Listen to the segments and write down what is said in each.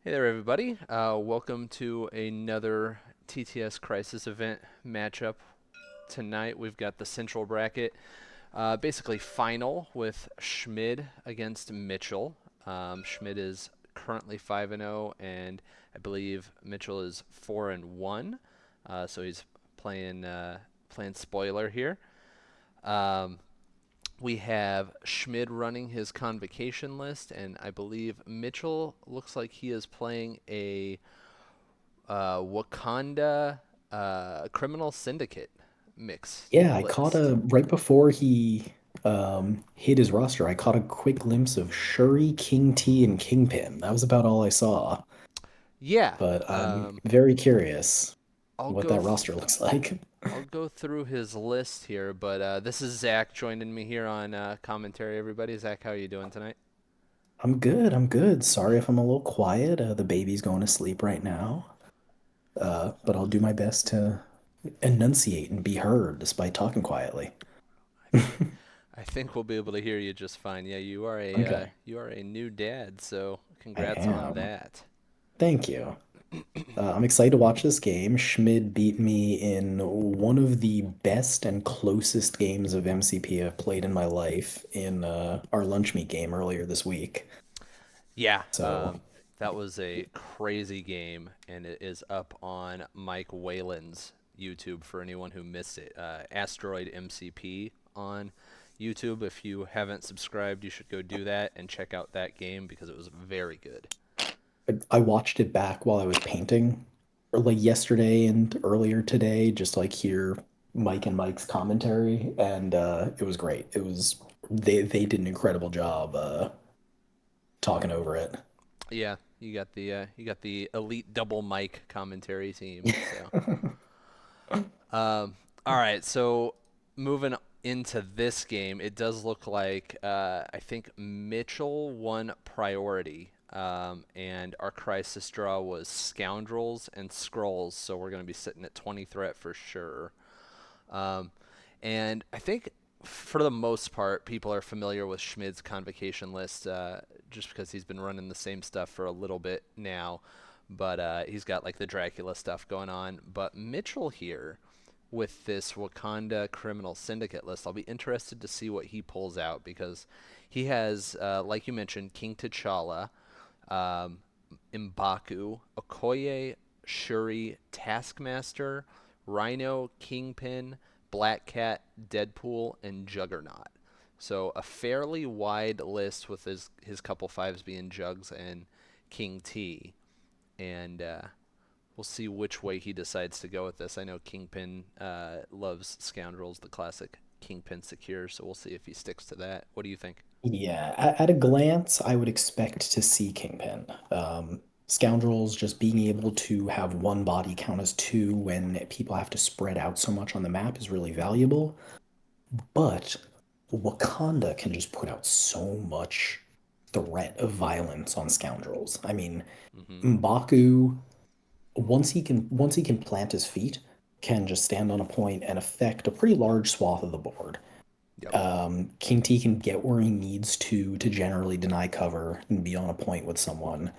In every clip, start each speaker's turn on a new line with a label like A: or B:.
A: Hey there, everybody. Welcome to another TTS Crisis event matchup. Tonight we've got the central bracket, basically final with Schmid against Mitchell. Schmid is currently 5-0, and I believe Mitchell is 4-1. So he's playing spoiler here. Um, we have Schmid running his convocation list, and I believe Mitchell looks like he is playing a Wakanda criminal syndicate mix
B: Yeah, I caught
A: list.
B: a right before he hit his roster, I caught a quick glimpse of Shuri, King T, and Kingpin. That was about all I saw,
A: Yeah,
B: but I'm very curious
A: I'll
B: what
A: go.
B: that roster looks like.
A: I'll go through his list here, but this is Zach joining me here on commentary. Everybody, Zach, how are you doing tonight?
B: I'm good, I'm good. Sorry if I'm a little quiet. The baby's going to sleep right now. But I'll do my best to enunciate and be heard despite talking quietly.
A: I think I think we'll be able to hear you just fine. Yeah,
B: Okay,
A: you are a new dad, so
B: I
A: congrats on
B: am.
A: that.
B: Thank you. I'm excited to watch this game. Schmid beat me in one of the best and closest games of MCP I've played in my life in our lunch meet game earlier this week.
A: Yeah,
B: So
A: that was a crazy game, and it is up on Mike Whalen's YouTube for anyone who missed it. Asteroid MCP on YouTube. If you haven't subscribed, you should go do that and check out that game because it was very good.
B: I watched it back while I was painting, or like yesterday and earlier today, just like hear Mike and Mike's commentary, and it was great. It was they did an incredible job talking over it.
A: Yeah, you got the elite double mic commentary team. So, all right, so moving into this game, it does look like I think Mitchell won priority, and our crisis draw was Scoundrels and Scrolls, so we're going to be sitting at 20 threat for sure. Um, and I think for the most part, people are familiar with Schmid's convocation list just because he's been running the same stuff for a little bit now. But he's got like the Dracula stuff going on. But Mitchell here with this Wakanda criminal syndicate list, I'll be interested to see what he pulls out because he has, like you mentioned, King T'Challa, um, M'Baku, Okoye, Shuri, Taskmaster, Rhino, Kingpin, Black Cat, Deadpool, and Juggernaut. So a fairly wide list with his couple fives being Jugs and King T. And we'll see which way he decides to go with this. I know Kingpin loves Scoundrels, the classic Kingpin secure, so we'll see if he sticks to that. What do you think?
B: Yeah, at a glance, I would expect to see Kingpin. Scoundrels just being able to have one body count as two when people have to spread out so much on the map is really valuable. But Wakanda can just put out so much threat of violence on Scoundrels. I mean,
A: Mm-hmm.
B: M'Baku, once he can plant his feet, can just stand on a point and affect a pretty large swath of the board.
A: Yep.
B: King T can get where he needs to generally deny cover and be on a point with someone.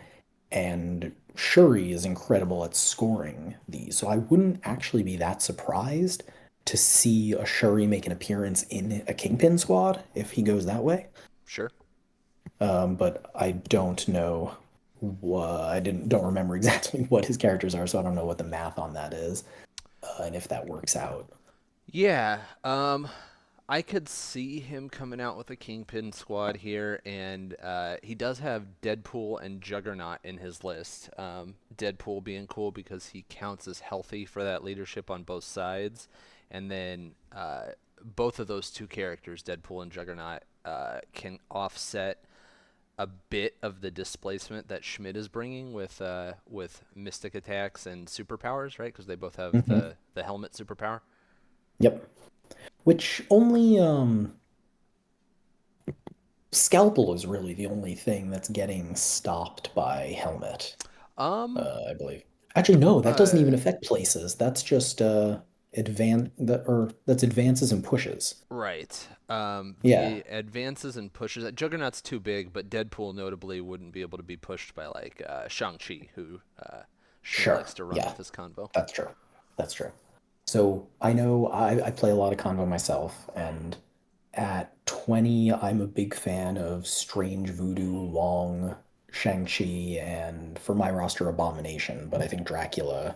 B: And Shuri is incredible at scoring these. So I wouldn't actually be that surprised to see a Shuri make an appearance in a Kingpin squad if he goes that way.
A: Sure.
B: But I don't know I don't remember exactly what his characters are, so I don't know what the math on that is, and if that works out.
A: Yeah, I could see him coming out with a Kingpin squad here, and he does have Deadpool and Juggernaut in his list. Deadpool being cool because he counts as healthy for that leadership on both sides, and then both of those two characters, Deadpool and Juggernaut, can offset a bit of the displacement that Schmid is bringing with mystic attacks and superpowers, right? Because they both have
B: Hmm.
A: the helmet superpower.
B: Yep. Which only Scalpel is really the only thing that's getting stopped by Helmet,
A: Um,
B: I believe. Actually, no, that doesn't
A: uh,
B: even affect places. That's just that's advances and pushes.
A: Right.
B: Yeah,
A: The advances and pushes. Juggernaut's too big, but Deadpool notably wouldn't be able to be pushed by like Shang-Chi, who Schmid likes
B: sure.
A: to run
B: Yeah,
A: with his convo.
B: that's true. That's true. So I know I play a lot of Convo myself, and at 20, I'm a big fan of Strange Voodoo, Wong, Shang-Chi, and for my roster, Abomination. But I think Dracula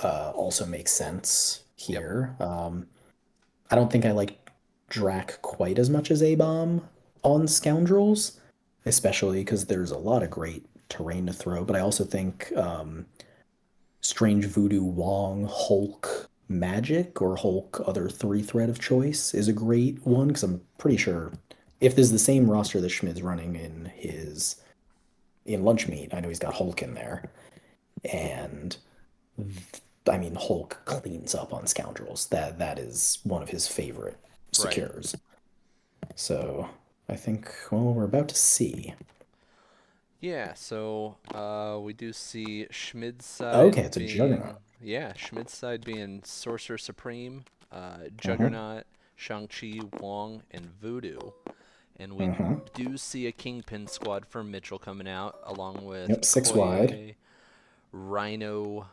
B: also makes sense
A: Yep.
B: here. I don't think I like Drac quite as much as A-Bomb on Scoundrels, especially because there's a lot of great terrain to throw. But I also think Strange Voodoo Wong Hulk Magic or Hulk other three threat of choice is a great one because I'm pretty sure if this is the same roster that Schmid's running in Lunch Meat, I know he's got Hulk in there. And I mean Hulk cleans up on Scoundrels. That is one of his favorite
A: Right.
B: secures. So I think well we're about to see.
A: Yeah, so we do see Schmid's
B: Okay,
A: side
B: it's a Juggernaut.
A: Schmid's side being Sorcerer Supreme,
B: Mm-hmm.
A: Juggernaut, Shang-Chi, Wong, and Voodoo. And we
B: Mm-hmm.
A: do see a Kingpin squad for Mitchell coming out, along with
B: Yep, six wide.
A: Koye, Rhino,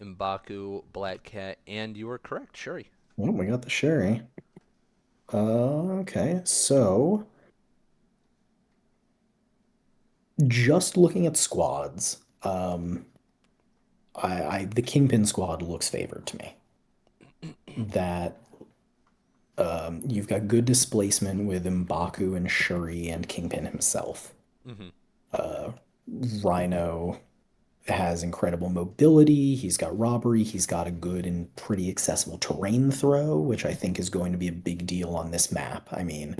A: M'Baku, Black Cat, and you were correct, Shuri.
B: Well, we got the Sherry. Okay, so just looking at squads, the Kingpin squad looks favored to me. That you've got good displacement with M'Baku and Shuri and Kingpin himself.
A: Hmm.
B: Uh, Rhino has incredible mobility. He's got robbery. He's got a good and pretty accessible terrain throw, which I think is going to be a big deal on this map. I mean,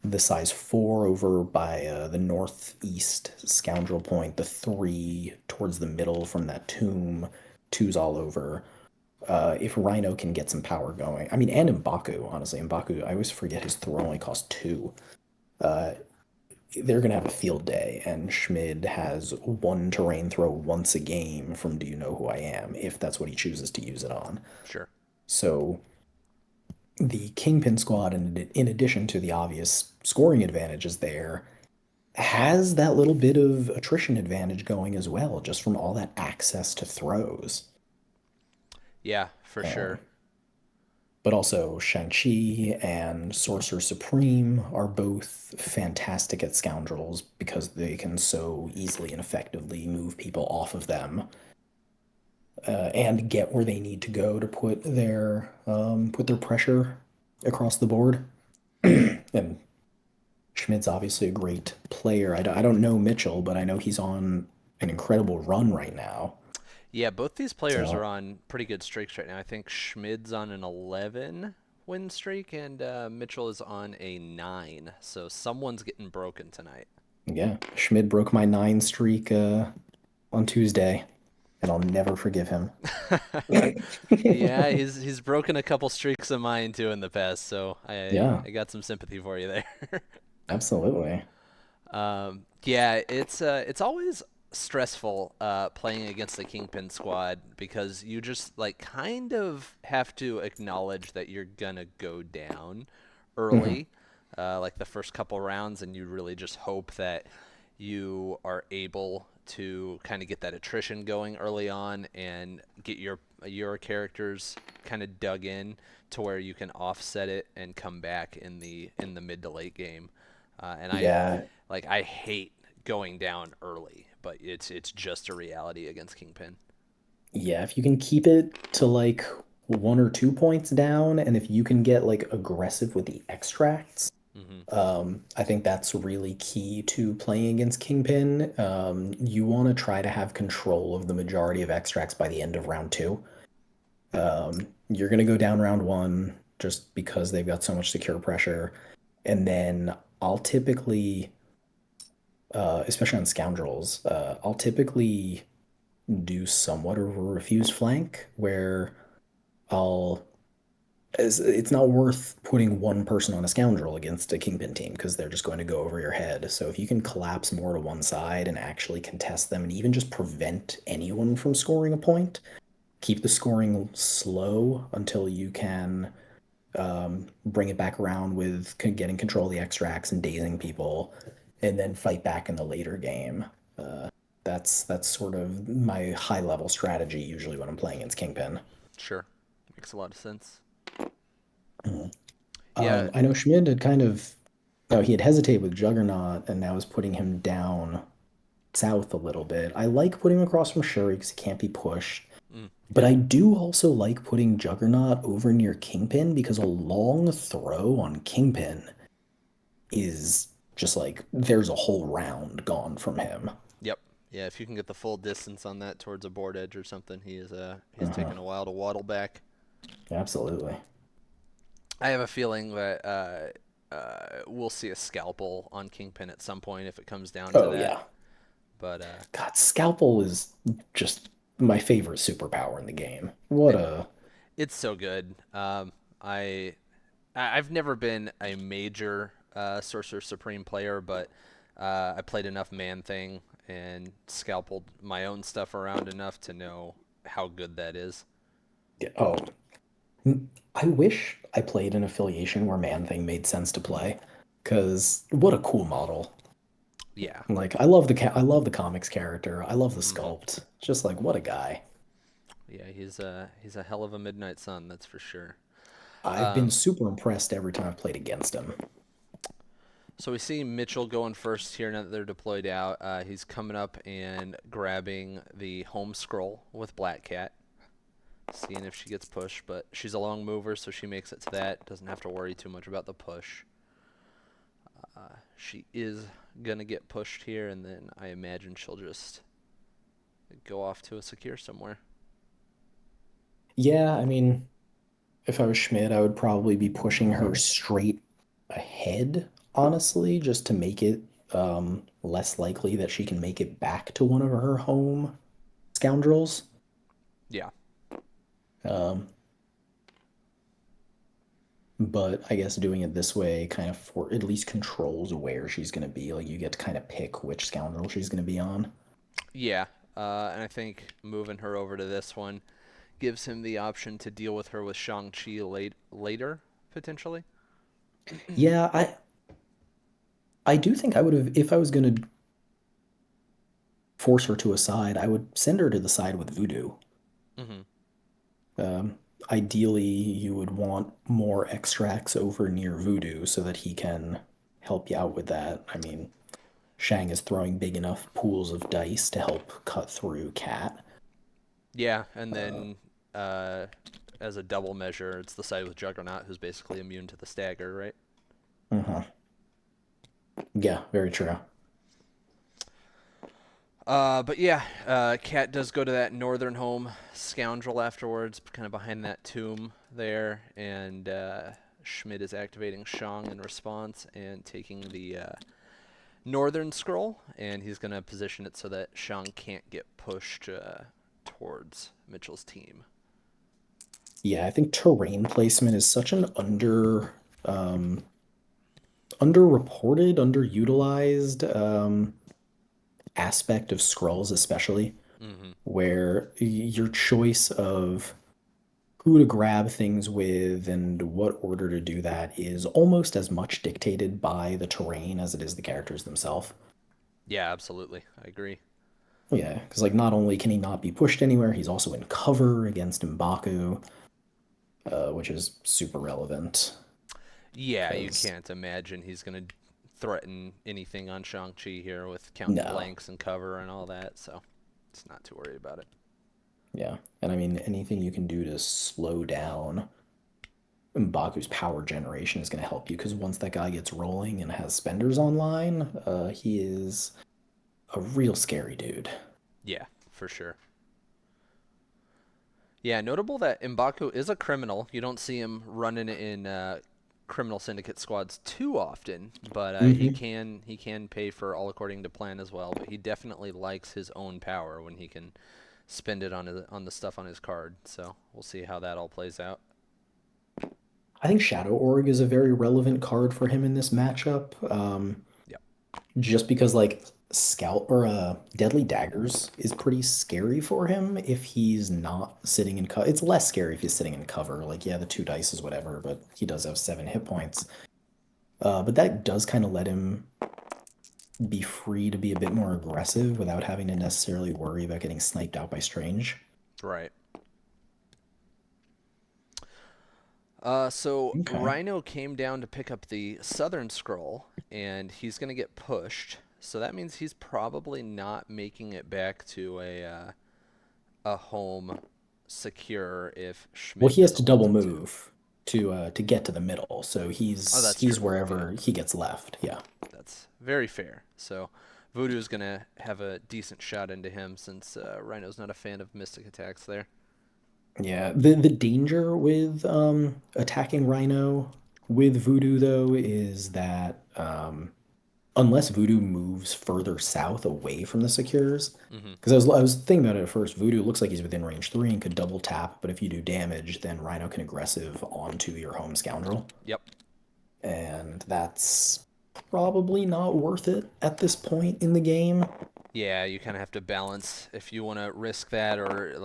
B: the size 4 over by the northeast scoundrel point, the 3 towards the middle from that tomb, two's all over. If Rhino can get some power going, I mean, and M'Baku, honestly, M'Baku, I always forget his throw only costs 2. Uh, they're gonna have a field day, and Schmid has one terrain throw once a game from Do You Know Who I Am, if that's what he chooses to use it on.
A: Sure.
B: So the Kingpin squad, in addition to the obvious scoring advantages there, has that little bit of attrition advantage going as well, just from all that access to throws.
A: Yeah, for
B: Um,
A: sure.
B: but also, Shang-Chi and Sorcerer Supreme are both fantastic at scoundrels because they can so easily and effectively move people off of them and get where they need to go to put their pressure across the board. And Schmidt's obviously a great player. I don't know Mitchell, but I know he's on an incredible run right now.
A: Yeah, both these players are
B: So,
A: on pretty good streaks right now. I think Schmid's on an 11 win streak, and Mitchell is on a 9. So someone's getting broken tonight.
B: yeah, Schmidt broke my 9 streak on Tuesday, and I'll never forgive him.
A: Yeah, he's broken a couple streaks of mine too in the past, so
B: Yeah,
A: I got some sympathy for you there.
B: absolutely.
A: Yeah, it's always stressful playing against the Kingpin squad because you just like kind of have to acknowledge that you're gonna go down
B: Hmm.
A: early, like the first couple rounds, and you really just hope that you are able to kind of get that attrition going early on and get your characters kind of dug in to where you can offset it and come back in the mid to late game. And
B: Yeah,
A: I hate going down early, but it's just a reality against Kingpin.
B: yeah. If you can keep it to like 1 or 2 points down, and if you can get like aggressive with the extracts,
A: Hmm.
B: I think that's really key to playing against Kingpin. You want to try to have control of the majority of extracts by the end of round 2. You're going to go down round 1 just because they've got so much secure pressure. And then I'll typically, especially on Scoundrels, I'll typically do somewhat of a refuse flank where I'll it's not worth putting one person on a scoundrel against a kingpin team because they're just going to go over your head. So if you can collapse more to one side and actually contest them and even just prevent anyone from scoring a point, keep the scoring slow until you can bring it back around with getting control of the extracts and dazing people, and then fight back in the later game. Uh, that's sort of my high level strategy usually when I'm playing against Kingpin.
A: Sure, makes a lot of sense.
B: Mhm.
A: Yeah.
B: I know Schmid had kind of, no, he had hesitated with Juggernaut and now is putting him down south a little bit. I like putting him across from Shuri because he can't be pushed. But
A: Yep.
B: I do also like putting Juggernaut over near Kingpin because a long throw on Kingpin is just like there's a whole round gone from him.
A: Yep. Yeah, if you can get the full distance on that towards a board edge or something, he's
B: Uh-huh.
A: taking a while to waddle back.
B: Absolutely.
A: I have a feeling that we'll see a scalpel on Kingpin at some point if it comes down to
B: Oh
A: that.
B: yeah.
A: But
B: God, Scalpel is just my favorite superpower in the game. What
A: it,
B: a
A: it's so good. I I've never been a major Sorcerer Supreme player, but I played enough Man Thing and scalpeled my own stuff around enough to know how good that is.
B: oh. I wish I played an affiliation where Man Thing made sense to play. Cause what a cool model.
A: Yeah.
B: Like I love the comics character. I love the
A: Hmm.
B: sculpt. Just like what a guy.
A: Yeah, he's a hell of a Midnight Sun, that's for sure.
B: I've been
A: Um,
B: super impressed every time I've played against him.
A: so we see Mitchell going first here now that they're deployed out. He's coming up and grabbing the home scroll with Black Cat, seeing if she gets pushed, but she's a long mover, so she makes it to that. Doesn't have to worry too much about the push. She is gonna get pushed here, and then I imagine she'll just go off to a secure somewhere.
B: Yeah, I mean, if I was Schmidt, I would probably be pushing her straight ahead, honestly, just to make it less likely that she can make it back to one of her home scoundrels.
A: Yeah,
B: Um, but I guess doing it this way kind of for at least controls where she's going to be. Like you get to kind of pick which scoundrel she's going to be on.
A: yeah, and I think moving her over to this one gives him the option to deal with her with Shang-Chi later, potentially.
B: Yeah, I do think I would have if I was going to force her to a side, I would send her to the side with Voodoo.
A: Hmm.
B: Um, Ideally, you would want more extracts over near Voodoo so that he can help you out with that. I mean, Shang is throwing big enough pools of dice to help cut through Cat.
A: Yeah, and then uh, as a double measure, it's the side with Juggernaut, who's basically immune to the stagger, right?
B: Uh-huh. Yeah, very true.
A: But yeah, Cat does go to that northern home scoundrel afterwards, kind of behind that tomb there, and Schmid is activating Shang in response and taking the northern scroll, and he's going to position it so that Shang can't get pushed towards Mitchell's team.
B: Yeah, I think terrain placement is such an underreported, underutilized aspect of scrolls, especially
A: Hmm.
B: where your choice of who to grab things with and what order to do that is almost as much dictated by the terrain as it is the characters themselves.
A: Yeah, absolutely. I agree.
B: Yeah, because like not only can he not be pushed anywhere, he's also in cover against M'Baku, which is super relevant.
A: Yeah, you
B: Because
A: can't imagine he's going to threaten anything on Shang-Chi here with counting
B: no,
A: blanks and cover and all that, so it's not too worried about it.
B: yeah, and I mean anything you can do to slow down M'Baku's power generation is going to help you because once that guy gets rolling and has spenders online, he is a real scary dude.
A: Yeah, for sure. Yeah, notable that M'Baku is a criminal. You don't see him running in criminal syndicate squads too often, but
B: Hmm.
A: he can pay for all according to plan as well. But he definitely likes his own power when he can spend it on the stuff on his card. So we'll see how that all plays out.
B: I think Shadow Org is a very relevant card for him in this matchup.
A: Yep.
B: Just because, like, Scout or Deadly Daggers is pretty scary for him if he's not sitting in cover. It's less scary if he's sitting in cover. Like, yeah, the two dice is whatever, but he does have 7 hit points. But that does kind of let him be free to be a bit more aggressive without having to necessarily worry about getting sniped out by Strange.
A: Right. So
B: Okay.
A: Rhino came down to pick up the southern scroll, and he's going to get pushed. So that means he's probably not making it back to a home secure if
B: Well,
A: Schmid
B: he has to
A: doesn't want
B: double
A: him to.
B: move to get to the middle, so
A: Oh,
B: he's
A: that's
B: he's
A: true. Yeah,
B: wherever he gets left. Yeah.
A: that's very fair. So Voodoo's going to have a decent shot into him since Rhino's not a fan of mystic attacks there.
B: Yeah, the danger with attacking Rhino with Voodoo though is that unless Voodoo moves further south away from the secures,
A: Mm-hmm.
B: because I was thinking about it at first, Voodoo looks like he's within range 3 and could double tap, but if you do damage, then Rhino can aggressive onto your home scoundrel,
A: Yep.
B: and that's probably not worth it at this point in the game.
A: Yeah, you kind of have to balance if you want to risk that, or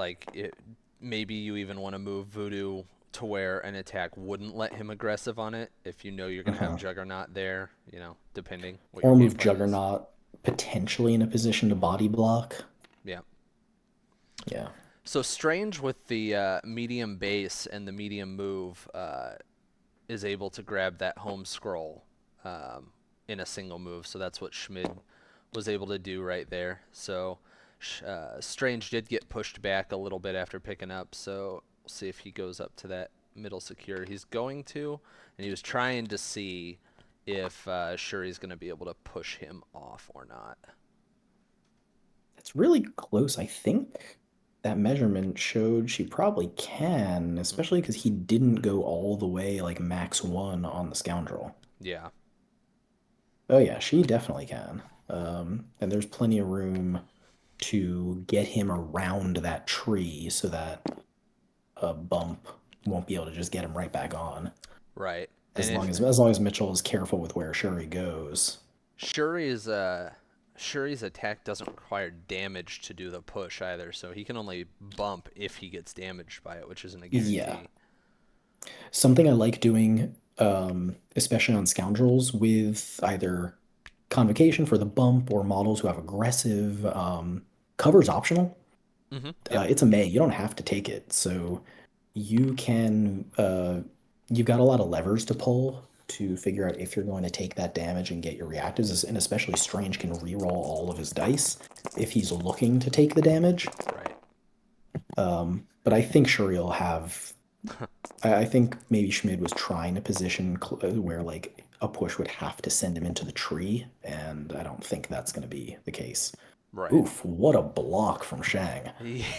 A: maybe you even want to move Voodoo to where an attack wouldn't let him aggressive on it if you know you're going to have
B: Uh-huh.
A: Juggernaut there, depending what your
B: Or
A: game
B: move
A: plan is.
B: Juggernaut potentially in a position to body block.
A: Yeah.
B: Yeah.
A: So Strange with the medium base and the medium move is able to grab that home scroll um, in a single move. So that's what Schmid was able to do right there. So Strange did get pushed back a little bit after picking up. So we'll see if he goes up to that middle secure. He's going to, and he was trying to see if Shuri's going to be able to push him off or not.
B: It's really close. I think that measurement showed she probably can,
A: Mm,
B: especially because he didn't go all the way like max one on the scoundrel.
A: yeah,
B: Oh yeah, she definitely can. And there's plenty of room to get him around that tree so that a bump won't be able to just get him right back on.
A: right. And
B: As long
A: if
B: as Mitchell is careful with where Shuri goes.
A: Shuri's uh Shuri's attack doesn't require damage to do the push either, so he can only bump if he gets damaged by it, which isn't a
B: Yeah.
A: guarantee.
B: Something I like doing, especially on scoundrels, with either convocation for the bump or models who have aggressive, cover's optional.
A: Mhm. Yep.
B: It's a May. You don't have to take it. So you can, you've got a lot of levers to pull to figure out if you're going to take that damage and get your reactives. And especially Strange can reroll all of his dice if he's looking to take the damage.
A: Right.
B: But I think Shuri will have I think maybe Schmid was trying to position where like a push would have to send him into the tree, and I don't think that's going to be the case.
A: Right.
B: Oof, what a block from Shang.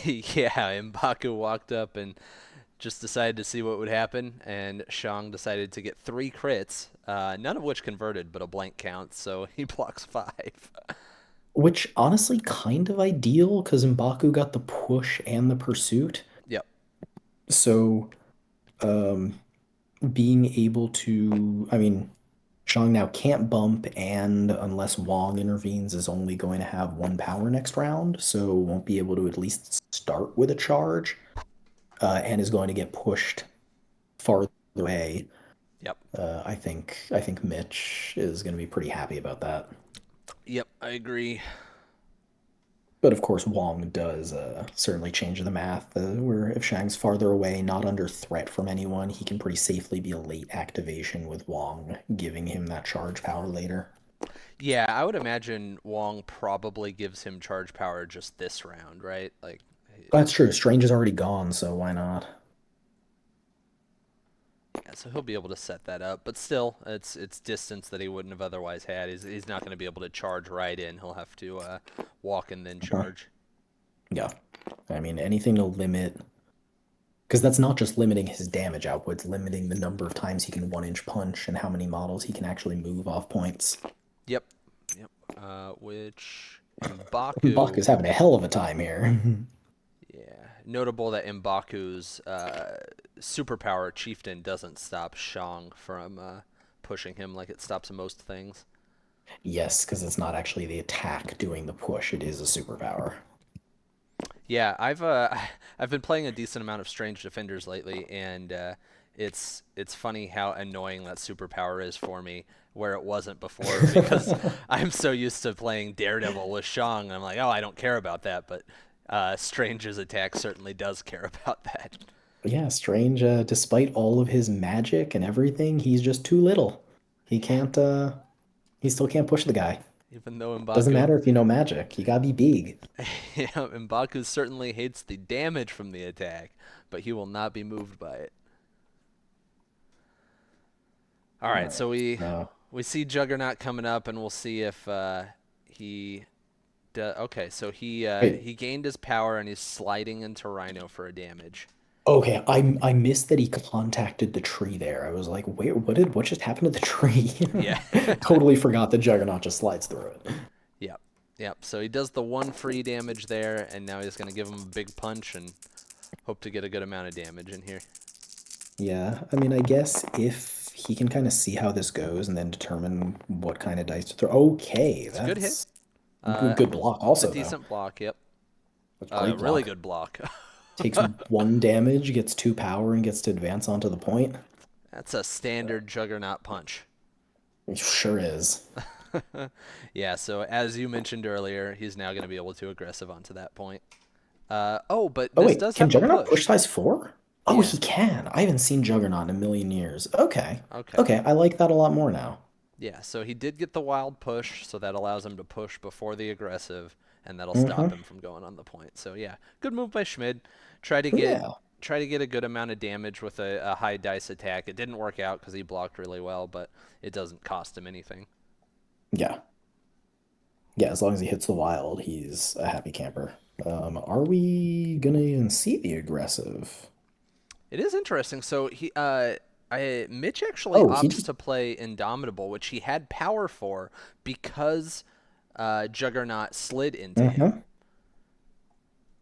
A: Yeah, M'Baku walked up and just decided to see what would happen, and Shang decided to get 3 crits, none of which converted, but a blank count, so he blocks 5.
B: Which honestly kind of ideal because M'Baku got the push and the pursuit.
A: Yep.
B: So, um, being able to, I mean, Shang now can't bump, and unless Wong intervenes, is only going to have 1 power next round, so won't be able to at least start with a charge. And is going to get pushed farther away.
A: Yep.
B: I think Mitch is going to be pretty happy about that.
A: Yep, I agree.
B: But of course, Wong does certainly change the math. Where if Shang's farther away, not under threat from anyone, he can pretty safely be a late activation with Wong, giving him that charge power later.
A: Yeah, I would imagine Wong probably gives him charge power just this round, right? Like,
B: That's true. Strange is already gone, so why not?
A: yeah, so he'll be able to set that up, but still, it's distance that he wouldn't have otherwise had. He's not going to be able to charge right in. He'll have to walk and then
B: Uh-huh.
A: charge.
B: Yeah. I mean, anything to limit, because that's not just limiting his damage output, it's limiting the number of times he can 1 inch punch and how many models he can actually move off points.
A: Yep, yep. Which
B: Buck
A: M'Baku,
B: is having a hell of a time here.
A: yeah, notable that M'Baku's superpower Chieftain doesn't stop Shang from pushing him like it stops most things.
B: Yes, because it's not actually the attack doing the push, it is a superpower.
A: Yeah, I've been playing a decent amount of Strange Defenders lately, and it's funny how annoying that superpower is for me, where it wasn't before, because I'm so used to playing Daredevil with Shang, and I'm like, oh, I don't care about that, but Strange's attack certainly does care about that.
B: Yeah, Strange, despite all of his magic and everything, he's just too little. He
A: Yeah,
B: can't, he still can't push the guy.
A: even though
B: Doesn't
A: M'Baku,
B: matter if you know magic, you gotta be big.
A: yeah, M'Baku certainly hates the damage from the attack, but he will not be moved by it. All
B: All
A: right,
B: right.
A: so we
B: Uh,
A: we see Juggernaut coming up, and we'll see if he. Okay, so
B: wait.
A: he gained his power, and he's sliding into Rhino for a damage.
B: Okay, I missed that he contacted the tree there. I was like, wait, what just happened to the tree?
A: Yeah.
B: Totally forgot the Juggernaut just slides through it.
A: Yep. Yep. So he does the one free damage there, and now he's gonna give him a big punch and hope to get a good amount of damage in here.
B: Yeah, I mean, I guess if he can kind of see how this goes and then determine what kind of dice to throw. Okay,
A: It's a good hit.
B: that's
A: Uh,
B: good block
A: it's a
B: also, though.
A: decent block. Yep.
B: That's great
A: Really
B: block.
A: good block.
B: Takes one damage, gets two power, and gets to advance onto the point.
A: That's a standard Juggernaut punch.
B: It sure is.
A: Yeah. So as you mentioned earlier, he's now gonna be able to aggressive onto that point. Oh, but
B: Oh
A: this
B: wait,
A: does
B: can
A: have a
B: Juggernaut push
A: push.
B: size 4? Oh,
A: Yeah.
B: he can. I haven't seen Juggernaut in a million years. Okay.
A: Okay.
B: Okay, I like that a lot more now.
A: Yeah, so he did get the wild push, so that allows him to push before the aggressive, and that'll stop
B: Mm-hmm.
A: him from going on the point. So yeah, good move by Schmid. Try to get
B: Yeah.
A: try to get a good amount of damage with a high dice attack. It didn't work out because he blocked really well, but it doesn't cost him anything.
B: Yeah. Yeah, as long as he hits the wild, he's a happy camper. Are we gonna even see the aggressive?
A: It is interesting. So Mitch actually
B: Oh, he
A: opts
B: just.
A: to play Indomitable, which he had power for because Juggernaut slid into him.
B: Hmm.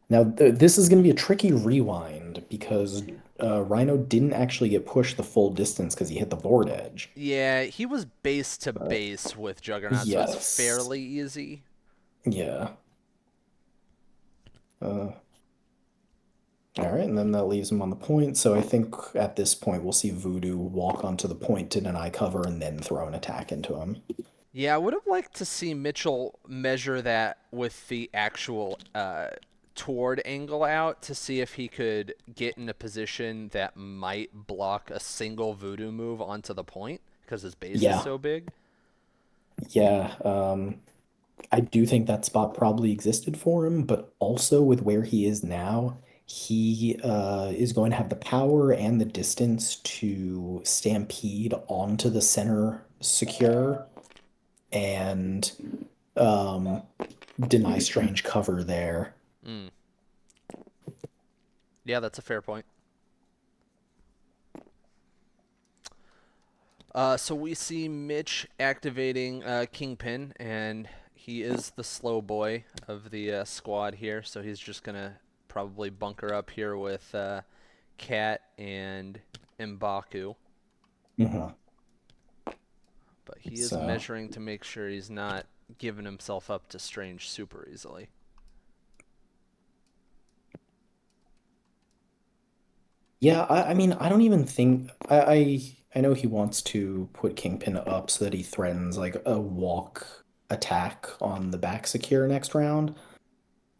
B: Now, this is gonna be a tricky rewind because Rhino didn't actually get pushed the full distance because he hit the board edge.
A: Yeah, he was base to
B: Uh,
A: base with Juggernaut, so it's
B: yes.
A: fairly easy.
B: Yeah. Uh, all right, and then that leaves him on the point. So I think at this point we'll see Voodoo walk onto the point to deny cover and then throw an attack into him.
A: Yeah, I would have liked to see Mitchell measure that with the actual toward angle out to see if he could get in a position that might block a single voodoo move onto the point because his base is
B: Yeah,
A: so big.
B: yeah. I do think that spot probably existed for him, but also with where he is now, he is going to have the power and the distance to stampede onto the center secure and deny strange cover there.
A: Mm. Yeah, that's a fair point. So we see Mitch activating Kingpin, and he is the slow boy of the squad here. So he's just gonna probably bunker up here with Cat and M'Baku,
B: Mhm.
A: but he is
B: So,
A: measuring to make sure he's not giving himself up to Strange super easily.
B: yeah, I mean, I don't even think I know he wants to put Kingpin up so that he threatens like a walk attack on the back secure next round.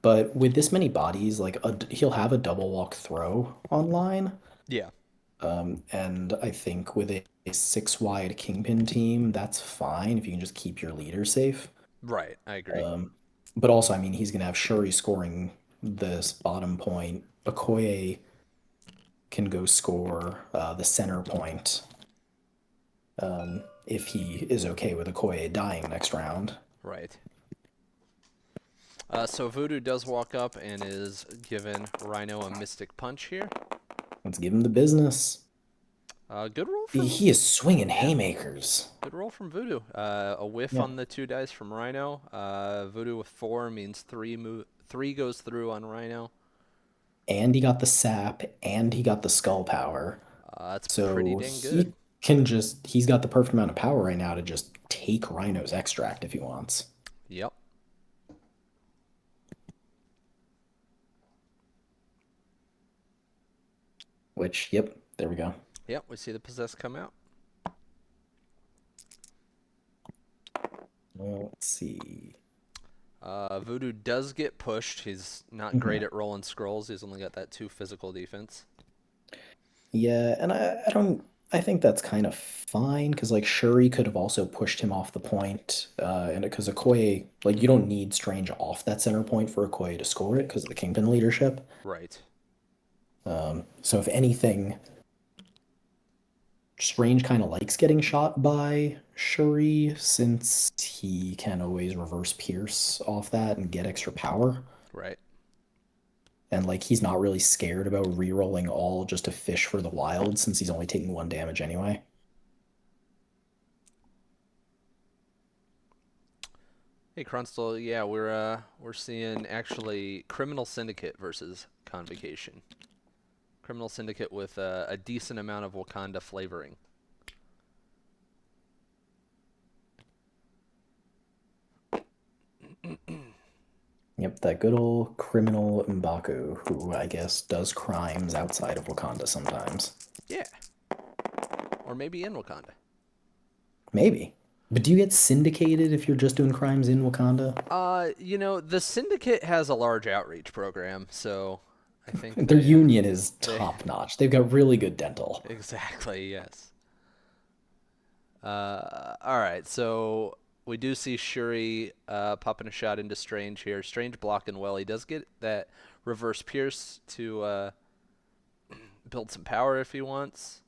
B: But with this many bodies, like he'll have a double walk throw online.
A: Yeah,
B: And I think with a six wide Kingpin team, that's fine if you can just keep your leader safe.
A: right. I agree.
B: Um, but also, I mean, he's gonna have Shuri scoring this bottom point. Okoye can go score the center point if he is okay with Okoye dying next round.
A: Right. So Voodoo does walk up and is giving Rhino a Mystic Punch here.
B: Let's give him the business.
A: Good roll
B: He
A: from
B: is swinging
A: yeah.
B: haymakers.
A: Good roll from Voodoo. A whiff
B: Yeah.
A: on the two dice from Rhino. Voodoo with 4 means three goes through on Rhino.
B: And he got the sap and he got the skull power.
A: That's pretty
B: So
A: dang good.
B: can just he's got the perfect amount of power right now to just take Rhino's extract if he wants.
A: Yep.
B: Which, yep, there we go.
A: Yep. We see the possess come out.
B: Well, let's see.
A: Voodoo does get pushed. He's not great
B: Mhm.
A: at rolling scrolls. He's only got that 2 physical defense.
B: Yeah, and I don't I think that's kind of fine because like Shuri could have also pushed him off the point, and because Okoye like you
A: Mm-hmm.
B: don't need Strange off that center point for Okoye to score it because of the Kingpin leadership.
A: Right.
B: So if anything, Strange kind of likes getting shot by Shuri since he can always reverse Pierce off that and get extra power.
A: Right.
B: And like he's not really scared about re-rolling all just to fish for the wild since he's only taking 1 damage anyway.
A: Hey, Crunstle. Yeah, we're seeing actually Criminal Syndicate versus Convocation. Criminal Syndicate with a decent amount of Wakanda flavoring.
B: Yep, that good old criminal M'Baku, who I guess does crimes outside of Wakanda sometimes.
A: Yeah. Or maybe in Wakanda.
B: Maybe. But do you get syndicated if you're just doing crimes in Wakanda?
A: The Syndicate has a large outreach program, so I think
B: Their union is
A: they
B: top notch. They've got really good dental.
A: exactly, yes. All right, so we do see Shuri popping a shot into Strange here. Strange blocking well. He does get that reverse pierce to build some power if he wants.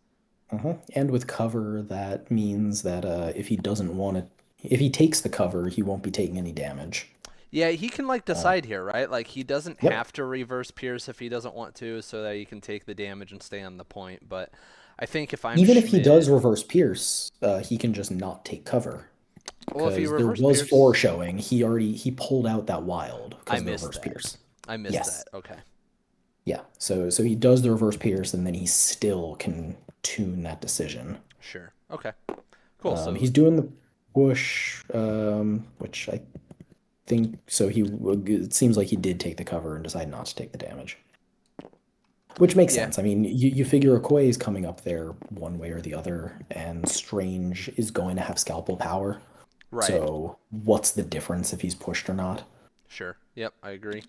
B: And with cover, that means that if he doesn't want it, if he takes the cover, he won't be taking any damage.
A: Yeah, he can like
B: Uh,
A: decide here, right? Like he doesn't
B: yep.
A: have to reverse pierce if he doesn't want to, so that he can take the damage and stay on the point. But I think if I'm
B: Even if he does
A: Schmid,
B: reverse Pierce, he can just not take cover.
A: well, if he
B: Because there
A: reverse
B: was
A: pierce,
B: foreshowing, he pulled out that wild
A: I
B: because of the
A: missed
B: reverse
A: that.
B: Pierce.
A: I missed
B: Yes.
A: that. Okay,
B: Yeah. So he does the reverse Pierce and then he still can tune that decision.
A: sure. Okay, cool. So
B: He's doing the push, which I think so. It seems like he did take the cover and decided not to take the damage, which makes
A: yeah,
B: sense. I mean, you figure Okoye is coming up there one way or the other, and Strange is going to have scalpel power.
A: right.
B: So what's the difference if he's pushed or not?
A: Sure. Yep, I agree.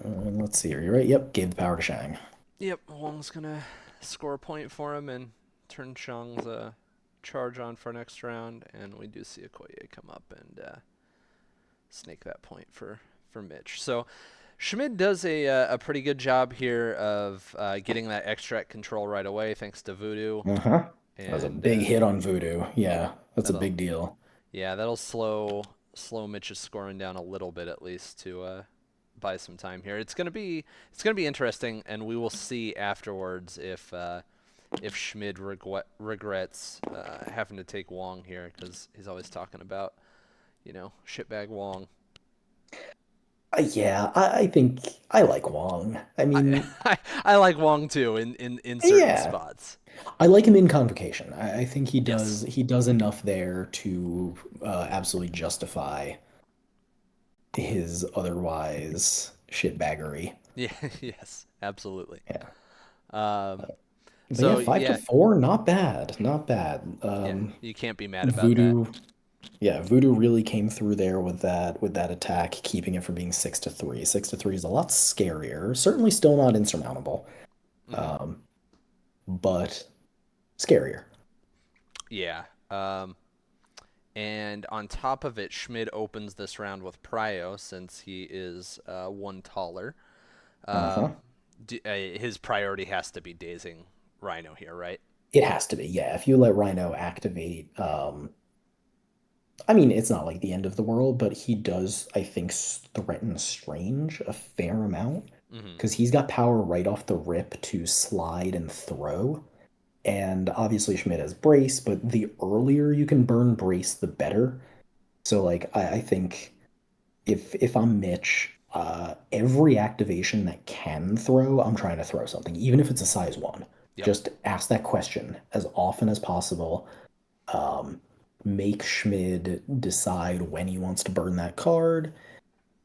B: Let's see. Are you right? Yep. Gave the power to Shang.
A: Yep, Wong's gonna score a point for him and turn Shang's charge on for next round, and we do see Okoye come up and snake that point for Mitch. So Schmid does a pretty good job here of getting that extract control right away, thanks to Voodoo,
B: Uh-huh. That was a
A: and
B: big hit on Voodoo. Yeah, that's a
A: that'll
B: big deal.
A: yeah that'll slow Mitch's scoring down a little bit at least to buy some time here. It's gonna be interesting, and we will see afterwards if Schmid regrets having to take Wong here because he's always talking about shitbag Wong.
B: Yeah, I think I like Wong. I
A: I,
B: mean,
A: I like Wong too in certain
B: yeah,
A: spots.
B: I like him in Convocation. I think
A: Yes.
B: he does enough there to absolutely justify his otherwise shitbaggery.
A: Yeah. Yes. Absolutely.
B: Yeah.
A: Um.
B: But yeah,
A: So
B: 5 to
A: yeah.
B: 4, not bad, not bad.
A: Yeah. You can't be mad about that.
B: Voodoo, yeah, Voodoo really came through there with that attack, keeping it from being 6 to 3. 6 to 3 is a lot scarier. Certainly still not insurmountable,
A: Hmm.
B: um, but scarier.
A: Yeah. And on top of it, Schmid opens this round with Prio since he is one taller. Um,
B: Uh-huh.
A: his priority has to be dazing Rhino here, right?
B: It has to be, yeah. If you let Rhino activate, I mean, it's not like the end of the world, but he does, I think, threaten Strange a fair amount
A: Hmm.
B: because he's got power right off the rip to slide and throw. And obviously Schmidt has brace, but the earlier you can burn brace, the better. So like I think if I'm Mitch, every activation that can throw, I'm trying to throw something, even if it's a size 1.
A: Yep.
B: Just ask that question as often as possible. Um, Make Schmid decide when he wants to burn that card,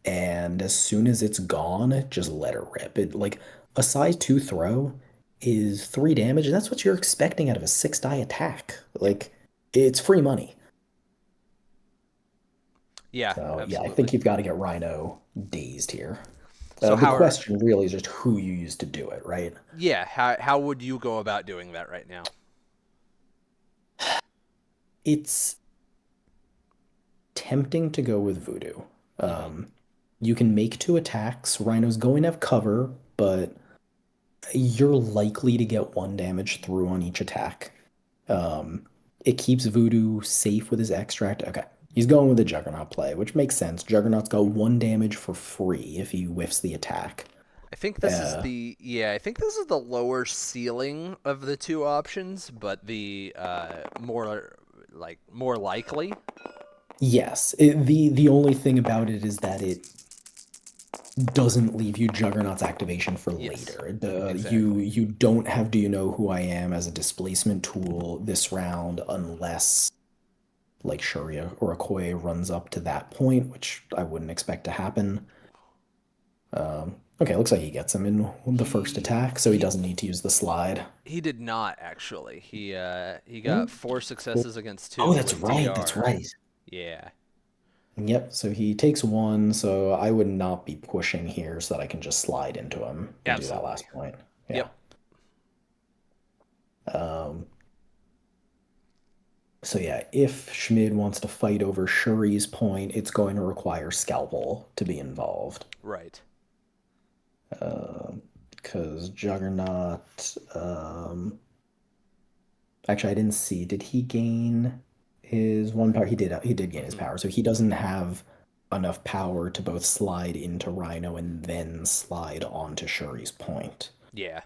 B: and as soon as it's gone, just let it rip. It like a size 2 throw is 3 damage, and that's what you're expecting out of a 6 die attack.
A: Yep.
B: Like it's free money.
A: Yeah,
B: So yeah, I
A: absolutely.
B: think you've got to get Rhino dazed here.
A: So
B: The
A: how are
B: question really is just who you use to do it, right?
A: yeah, how would you go about doing that right now?
B: It's tempting to go with Voodoo.
A: Mhm.
B: Um, you can make 2 attacks. Rhino's going to have cover, but you're likely to get 1 damage through on each attack. Um, it keeps Voodoo safe with his extract. Okay, he's going with the Juggernaut play, which makes sense. Juggernaut's got 1 damage for free if he whiffs the attack.
A: I think this is
B: Uh,
A: the yeah, I think this is the lower ceiling of the two options, but the more likely.
B: yes, the only thing about it is that it doesn't leave you Juggernaut's activation for
A: Yes.
B: later.
A: Exactly.
B: You don't have Do You Know Who I Am as a displacement tool this round unless like Shuria or Okoye runs up to that point, which I wouldn't expect to happen. Okay, looks like he gets him in the first
A: He
B: attack, so he
A: he
B: doesn't need to use the slide.
A: he did not actually. He
B: Hmm?
A: got four successes against
B: Oh,
A: two
B: that's
A: with
B: right. That's
A: DR.
B: right.
A: Yeah.
B: Yep, so he takes one, so I would not be pushing here so that I can just slide into him and do that
A: Absolutely.
B: last point.
A: Yep.
B: Yeah. Um, so yeah, if Schmid wants to fight over Shuri's point, it's going to require Scalpel to be involved.
A: Right.
B: Because Juggernaut, actually, I didn't see. Did he gain his one power? He did. He did gain his
A: Mhm.
B: power, so he doesn't have enough power to both slide into Rhino and then slide onto Shuri's point.
A: Yeah.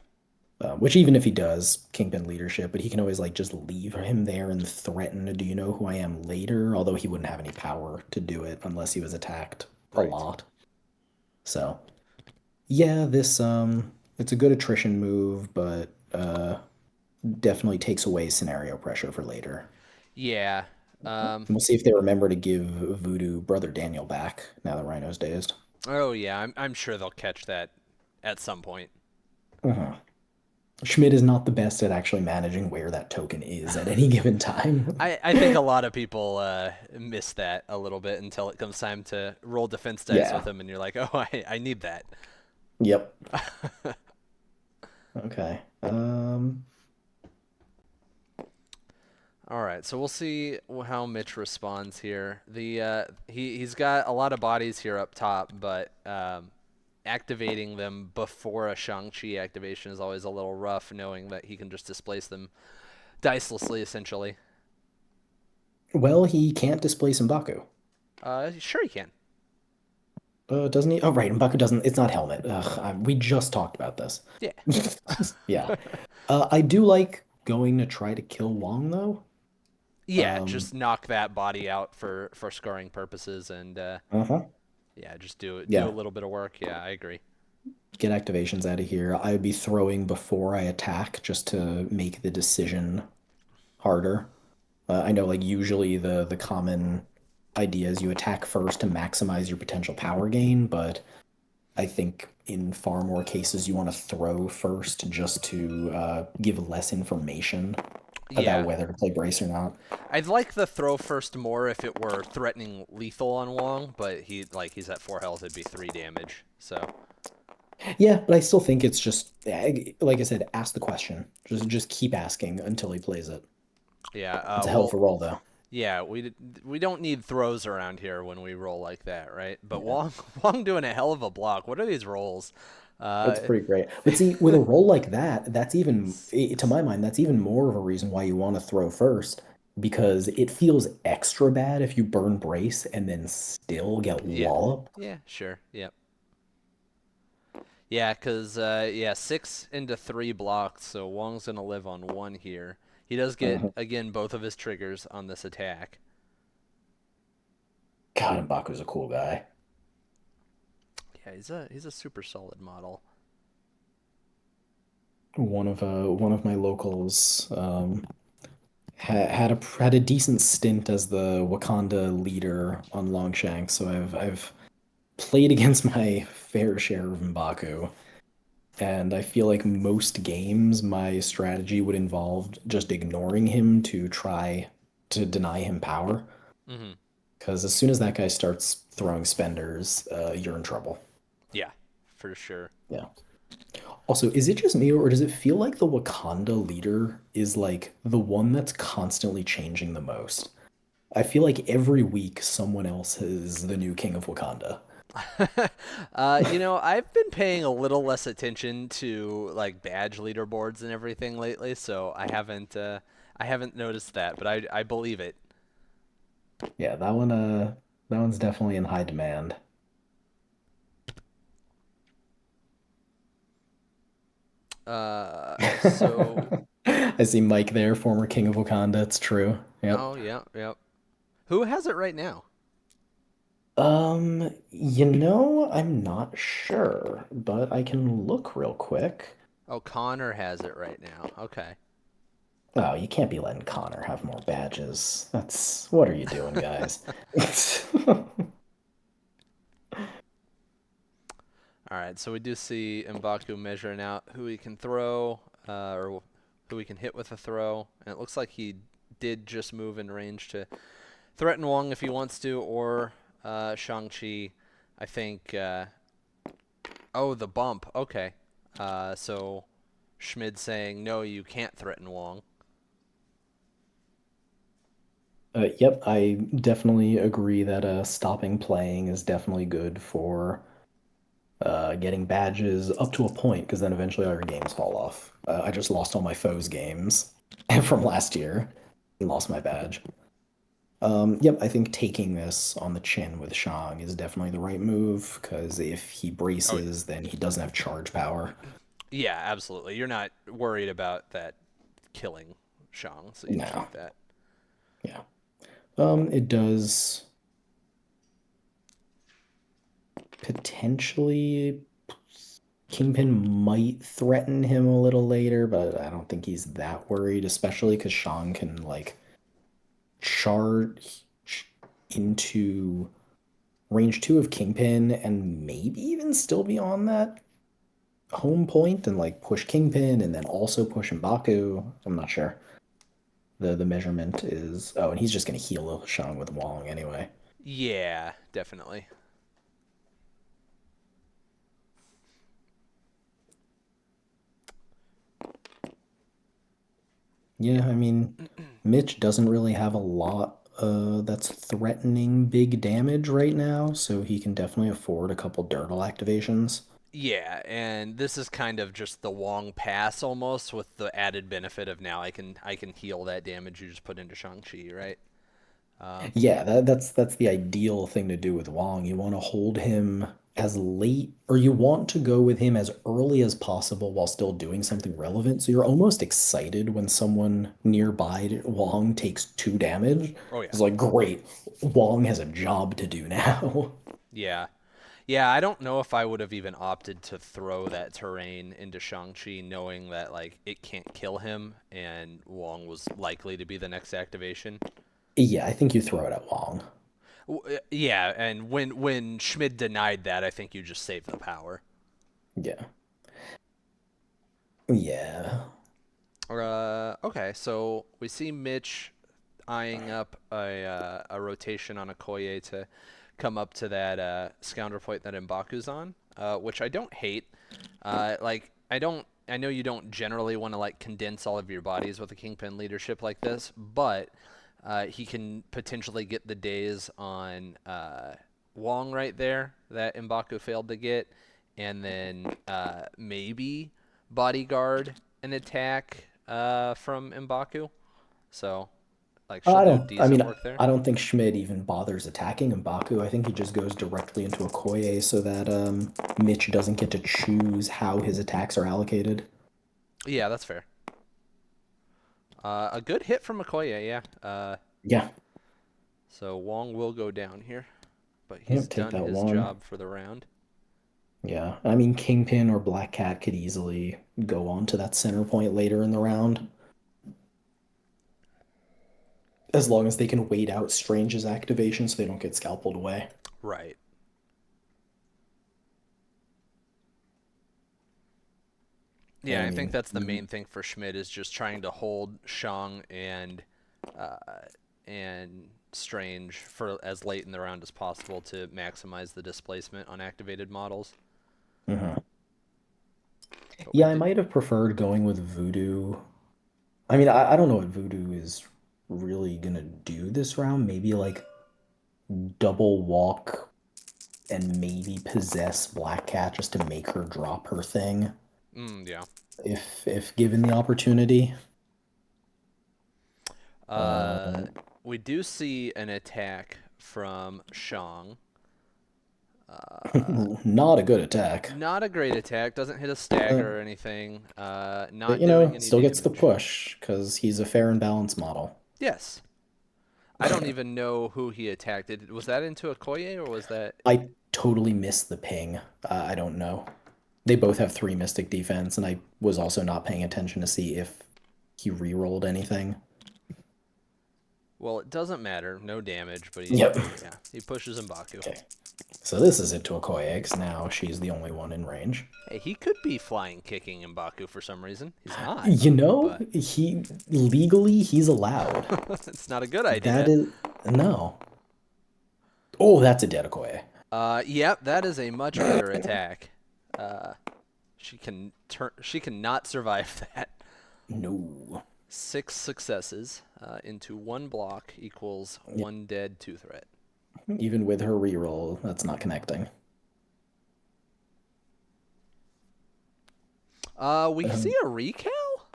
B: Which even if he does Kingpin leadership, but he can always like just leave him there and threaten a Do You Know Who I Am later, although he wouldn't have any power to do it unless he was attacked a
A: Right.
B: lot. So yeah, this it's a good attrition move, but definitely takes away scenario pressure for later.
A: Yeah.
B: And
A: Um
B: we'll see if they remember to give Voodoo Brother Daniel back now that Rhino's dazed.
A: oh yeah, I'm sure they'll catch that at some point.
B: Uh-huh. Schmidt is not the best at actually managing where that token is at any given time.
A: I think a lot of people miss that a little bit until it comes time to roll defense dice with
B: Yeah.
A: them, and you're like, oh, I need that.
B: Yep. Okay.
A: All right, so we'll see how Mitch responds here. He's got a lot of bodies here up top, but activating them before a Shang-Chi activation is always a little rough, knowing that he can just displace them dicelessly, essentially.
B: Well, he can't displace M'Baku.
A: Sure he can.
B: Doesn't he? Oh, right. M'Baku doesn't. It's not Helmet. Ugh, we just talked about this.
A: Yeah.
B: Yeah. I do like going to try to kill Wong, though.
A: Yeah,
B: Um,
A: just knock that body out for scoring purposes, and
B: uh-huh.
A: yeah, just do a
B: Yeah.
A: little bit of work. Yeah, I agree.
B: Get activations out of here. I would be throwing before I attack just to make the decision harder. I know like usually the common idea is you attack first to maximize your potential power gain, but I think in far more cases you want to throw first just to give less information about
A: Yeah,
B: whether to play brace or not.
A: I'd like the throw first more if it were threatening lethal on Wong, but he's at 4 health, it'd be 3 damage. So
B: Yeah, but I still think it's just like I said, ask the question. Just keep asking until he plays it.
A: yeah,
B: It's a hell of a roll though.
A: yeah, we don't need throws around here when we roll like that, right? But
B: Yeah.
A: Wong doing a hell of a block. What are these rolls?
B: It's
A: Uh,
B: pretty great. But see, with a roll like that, that's even,
A: s-
B: to
A: s-
B: my mind, that's even more of a reason why you want to throw first, because it feels extra bad if you burn brace and then still get
A: yeah,
B: walloped.
A: yeah, sure, yep. Yeah, cause yeah, 6 into 3 blocked, so Wong's gonna live on 1 here. He does get
B: Mhm.
A: again both of his triggers on this attack.
B: God, M'Baku's a cool guy.
A: Yeah, he's a super solid model.
B: one of my locals had a decent stint as the Wakanda leader on Longshanks, so I've played against my fair share of M'Baku, and I feel like most games my strategy would involve just ignoring him to try to deny him power.
A: Hmm.
B: Because as soon as that guy starts throwing spenders, you're in trouble.
A: Yeah, for sure.
B: Yeah. Also, is it just me, or does it feel like the Wakanda leader is like the one that's constantly changing the most? I feel like every week someone else is the new king of Wakanda.
A: I've been paying a little less attention to like badge leaderboards and everything lately, so I haven't noticed that, but I believe it.
B: Yeah, that one's definitely in high demand.
A: So
B: I see Mike there, former king of Wakanda. It's true. Yep.
A: oh yeah, yep. Who has it right now?
B: I'm not sure, but I can look real quick.
A: Oh, Connor has it right now. Okay.
B: Oh, you can't be letting Connor have more badges. What are you doing, guys?
A: All right, so we do see M'Baku measuring out who he can throw, or who he can hit with a throw, and it looks like he did just move in range to threaten Wong if he wants to, or Shang-Chi. I think. Oh, the bump. Okay. So Schmid saying no, you can't threaten Wong.
B: Yep, I definitely agree that stopping playing is definitely good for getting badges up to a point, because then eventually all your games fall off. I just lost all my foes games from last year and lost my badge. Yep, I think taking this on the chin with Shang is definitely the right move, because if he
A: Oh
B: braces, then he doesn't have charge power.
A: yeah, absolutely. You're not worried about that killing Shang, so you just
B: No,
A: keep that.
B: yeah. It does potentially. Kingpin might threaten him a little later, but I don't think he's that worried, especially because Shang can like charge into range two of Kingpin and maybe even still be on that home point and like push Kingpin and then also push M'Baku. I'm not sure. The measurement is and he's just gonna heal Shang with Wong anyway.
A: Yeah, definitely.
B: Yeah, I mean, Mitch doesn't really have a lot that's threatening big damage right now, so he can definitely afford a couple Dirtle activations.
A: Yeah, and this is kind of just the Wong pass almost with the added benefit of now I can heal that damage you just put into Shang-Chi, right? Um,
B: Yeah, that's the ideal thing to do with Wong. You want to hold him as late, or you want to go with him as early as possible while still doing something relevant. So you're almost excited when someone nearby Wong takes 2 damage.
A: oh yeah.
B: It's like, great, Wong has a job to do now.
A: Yeah. Yeah, I don't know if I would have even opted to throw that terrain into Shang-Chi knowing that like it can't kill him and Wong was likely to be the next activation.
B: Yeah, I think you throw it at Wong.
A: Yeah, and when Schmid denied that, I think you just saved the power.
B: Yeah. Yeah.
A: Okay, so we see Mitch eyeing up a rotation on Okoye to come up to that scoundrel point that M'Baku's on, which I don't hate. Like I don't. I know you don't generally want to like condense all of your bodies with a kingpin leadership like this, but he can potentially get the days on Wong right there that M'Baku failed to get, and then maybe bodyguard an attack from M'Baku. So like she'll do
B: I
A: decent
B: mean,
A: work there.
B: I don't think Schmid even bothers attacking M'Baku. I think he just goes directly into Okoye so that Mitch doesn't get to choose how his attacks are allocated.
A: Yeah, that's fair. A good hit from Okoye, yeah.
B: Yeah.
A: So Wong will go down here, but he's
B: Yep, take
A: done
B: that
A: his
B: one.
A: job for the round.
B: Yeah, I mean, Kingpin or Black Cat could easily go on to that center point later in the round, as long as they can wait out Strange's activation so they don't get scalpeled away.
A: Right. Yeah,
B: And I
A: I think
B: mean,
A: that's the main thing for Schmid is just trying to hold Shang uh, and Strange for as late in the round as possible to maximize the displacement on activated models.
B: mhm.
A: But we
B: Yeah, I
A: did.
B: might have preferred going with Voodoo. I mean, I don't know what Voodoo is really gonna do this round. Maybe like double walk and maybe possess Black Cat just to make her drop her thing
A: Yeah.
B: if given the opportunity.
A: Uh,
B: Uh,
A: we do see an attack from Shang. Uh,
B: not a good attack.
A: Not a great attack. Doesn't hit a stagger or anything.
B: But
A: Not doing any
B: still gets the
A: damage.
B: push because he's a fair and balanced model.
A: Yes. I don't even know who he attacked. Was that into a Koye or was that?
B: I totally missed the ping. I don't know. They both have three Mystic defense, and I was also not paying attention to see if he re-rolled anything.
A: Well, it doesn't matter. No damage, but
B: Yep.
A: yeah, he pushes M'Baku.
B: Okay. So this is into Okoye, because now she's the only one in range.
A: Hey, he could be flying kicking M'Baku for some reason. He's not, but
B: He legally he's allowed.
A: it's not a good
B: That
A: idea.
B: is no. Oh, that's a dead Okoye.
A: Yep, that is a much better attack. Uh, she can turn. She cannot survive that.
B: No.
A: 6 successes into one block equals
B: Yeah,
A: one dead, two threat.
B: even with her reroll, that's not connecting.
A: We see
B: Um,
A: a recal,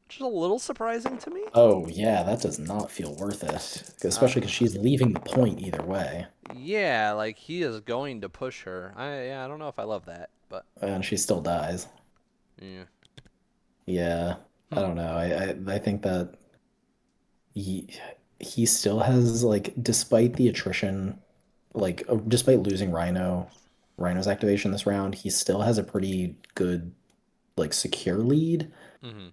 A: which is a little surprising to me.
B: oh yeah, that does not feel worth it,
A: Uh,
B: especially because she's leaving the point either way,
A: yeah, like he is going to push her. Yeah, I don't know if I love that, but
B: and she still dies.
A: yeah.
B: Yeah, I
A: Hmm.
B: don't know. I think that he he still has like, despite the attrition, like despite losing Rhino's activation this round, he still has a pretty good like secure lead,
A: Hmm.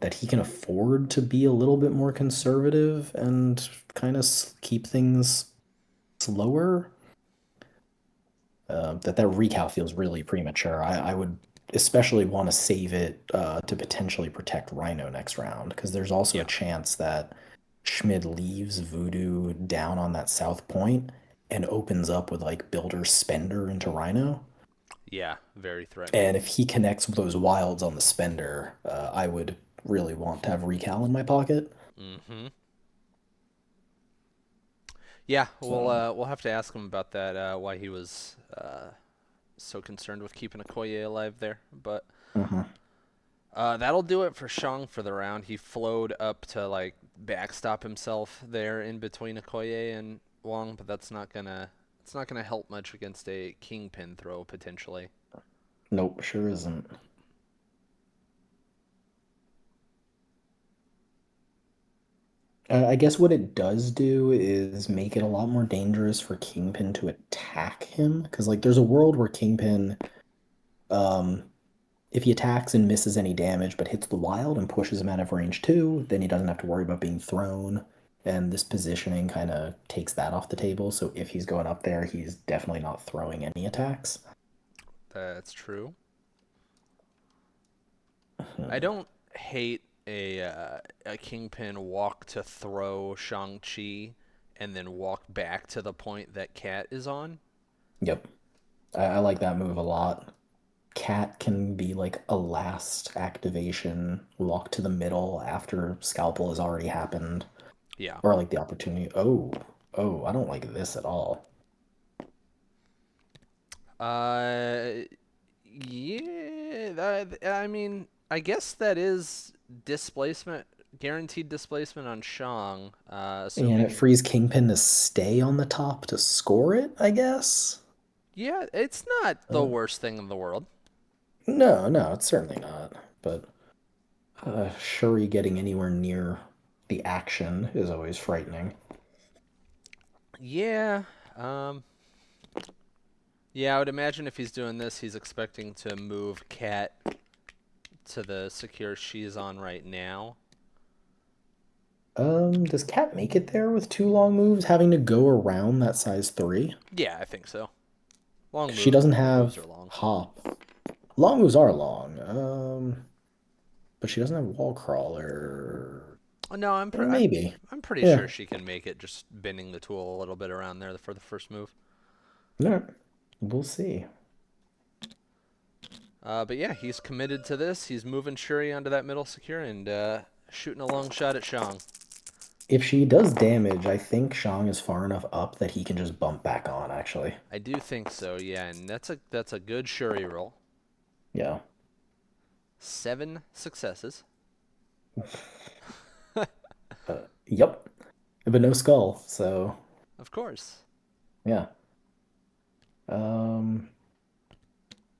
B: that he can afford to be a little bit more conservative and kind of keep things slower. That recal feels really premature. I would especially want to save it to potentially protect Rhino next round, because there's also a
A: Yeah.
B: chance that Schmid leaves Voodoo down on that south point and opens up with like Builder Spender into Rhino.
A: Yeah. Very threatening.
B: And if he connects with those wilds on the Spender, I would really want to have recal in my pocket.
A: Hmm. Yeah.
B: So,
A: We'll have to ask him about that. Why he was so concerned with keeping a Koye alive there, but.
B: mhm.
A: That'll do it for Shang for the round. He flowed up to like backstop himself there in between Okoye and Wong, but it's not gonna help much against a kingpin throw potentially.
B: Nope, sure isn't. I guess what it does do is make it a lot more dangerous for Kingpin to attack him. Because, like, there's a world where Kingpin, um, if he attacks and misses any damage but hits the wild and pushes him out of range too, then he doesn't have to worry about being thrown. And this positioning kind of takes that off the table. So if he's going up there, he's definitely not throwing any attacks.
A: That's true. I
B: Hmm.
A: don't hate a kingpin walk to throw Shang Chi and then walk back to the point that Cat is on.
B: Yep. I like that move a lot. Cat can be like a last activation, walk to the middle after Scalpel has already happened,
A: Yeah.
B: or like the opportunity. Oh, I don't like this at all.
A: Uh, yeah, I mean, I guess that is displacement, guaranteed displacement on Shang,
B: And it
A: assuming.
B: frees Kingpin to stay on the top to score it, I guess.
A: Yeah, it's not the
B: Uh,
A: worst thing in the world.
B: no, it's certainly not. But Shuri getting anywhere near the action is always frightening.
A: Yeah, um, Yeah, I would imagine if he's doing this, he's expecting to move Cat to the secure she's on right now.
B: Does Cat make it there with two long moves, having to go around that size 3?
A: Yeah, I think so.
B: 'Cause she doesn't
A: Moves are
B: have
A: long.
B: hop. Long moves are long. But she doesn't have wall crawler.
A: Oh, no,
B: Maybe.
A: I'm pretty sure
B: Yeah.
A: she can make it just bending the tool a little bit around there for the first move.
B: No. We'll see.
A: But yeah, he's committed to this. He's moving Shuri onto that middle secure and shooting a long shot at Shang.
B: If she does damage, I think Shang is far enough up that he can just bump back on, actually.
A: I do think so, yeah, and that's a good Shuri roll.
B: Yeah.
A: 7 successes.
B: Yep. But no skull, so
A: Of course.
B: yeah. Um,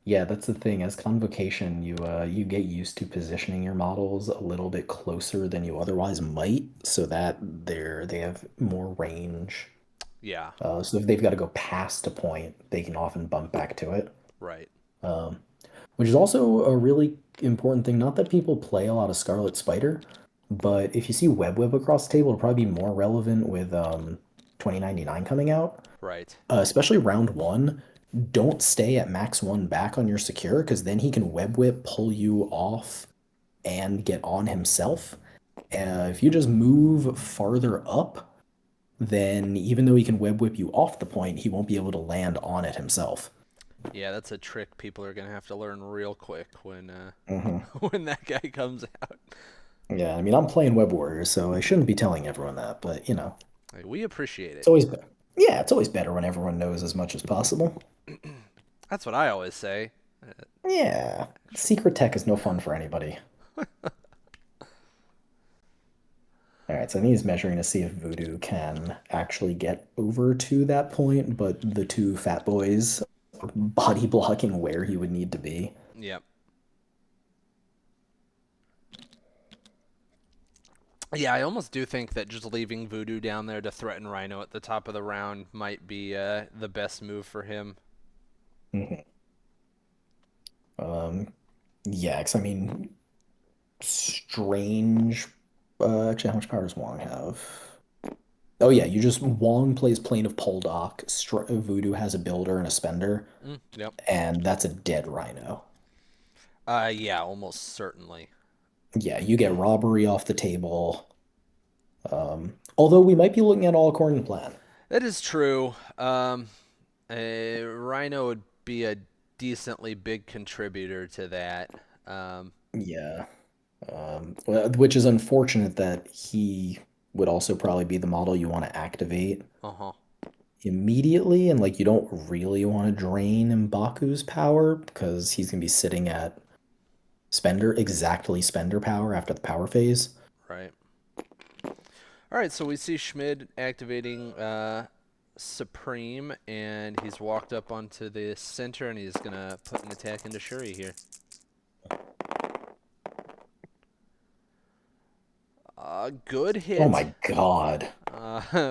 B: yeah, that's the thing. As Convocation, you get used to positioning your models a little bit closer than you otherwise might, so that they have more range.
A: Yeah,
B: So if they've got to go past a point, they can often bump back to it.
A: right.
B: Um, which is also a really important thing. Not that people play a lot of Scarlet Spider, but if you see Web across the table, it'll probably be more relevant with 2099 coming out.
A: Right.
B: Especially round one. Don't stay at max one back on your secure, because then he can Web Whip, pull you off, and get on himself. If you just move farther up, then even though he can Web Whip you off the point, he won't be able to land on it himself.
A: Yeah, that's a trick people are gonna have to learn real quick when
B: Hmm.
A: when that guy comes out.
B: Yeah, I mean, I'm playing Web Warriors, so I shouldn't be telling everyone that, but
A: Like, we appreciate
B: it's
A: it.
B: always better. Yeah, it's always better when everyone knows as much as possible.
A: That's what I always say.
B: Yeah,
A: Actually,
B: secret tech is no fun for anybody. All right, so I think he's measuring to see if Voodoo can actually get over to that point, but the two fat boys are body blocking where he would need to be.
A: yep. Yeah, I almost do think that just leaving Voodoo down there to threaten Rhino at the top of the round might be the best move for him.
B: Mhm. Um, yeah, because I mean, strange. Actually, how much power does Wong have? Oh yeah, you just Wong plays Plane of Poldock. Voodoo has a builder and a spender,
A: Yep.
B: and that's a dead Rhino.
A: Yeah, almost certainly.
B: Yeah, you get robbery off the table. Although we might be looking at all according to plan.
A: That is true. A Rhino would be a decently big contributor to that. Um,
B: Yeah. Which is unfortunate that he would also probably be the model you want to activate
A: uh-huh.
B: immediately, and like you don't really want to drain M'Baku's power because he's gonna be sitting at exactly spender power after the power phase.
A: Right. All right, so we see Schmid activating Supreme, and he's walked up onto the center, and he's gonna put an attack into Shuri here. Good
B: Oh
A: hit.
B: my God.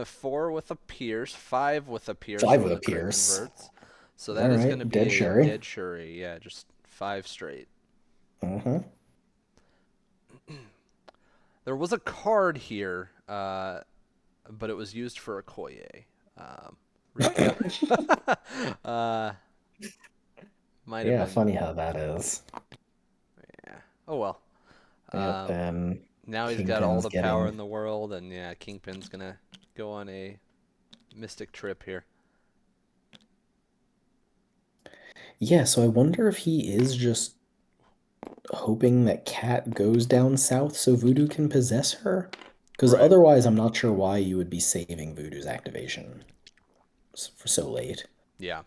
A: 4 with a pierce, 5 with a pierce
B: Five
A: when
B: with a
A: the crit
B: Pierce.
A: converts. So
B: All
A: that is going to
B: right,
A: be
B: dead
A: a
B: Shuri.
A: dead Shuri. Yeah, just 5 straight.
B: Mm-hmm.
A: There was a card here, but it was used for a Koye. Recap. uh, might have
B: Yeah,
A: been.
B: funny how that is.
A: Yeah. Oh well.
B: Yep,
A: Um,
B: and
A: Now he's got all
B: Kingpin's
A: the power
B: getting.
A: in the world, and yeah, Kingpin's gonna go on a mystic trip here.
B: Yeah, so I wonder if he is just hoping that Cat goes down south so Voodoo can possess her? Because
A: Right.
B: otherwise, I'm not sure why you would be saving Voodoo's activation for so late.
A: Yeah.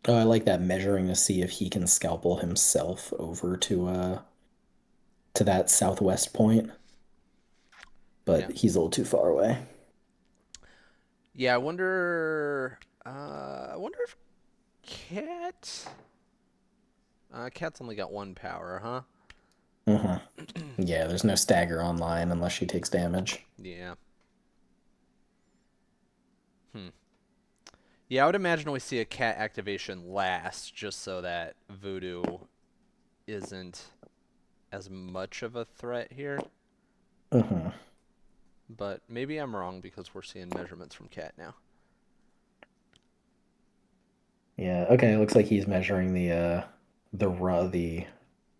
B: Oh, I like that measuring to see if he can scalpel himself over to that southwest point,
A: Yeah.
B: but he's a little too far away.
A: Yeah. I wonder. I wonder if Cat. Cat's only got 1 power, huh?
B: Hmm. Yeah, there's no stagger online unless she takes damage.
A: Yeah. Hmm. Yeah, I would imagine we see a cat activation last, just so that Voodoo isn't as much of a threat here.
B: Hmm.
A: But maybe I'm wrong because we're seeing measurements from cat now.
B: Yeah, okay, it looks like he's measuring the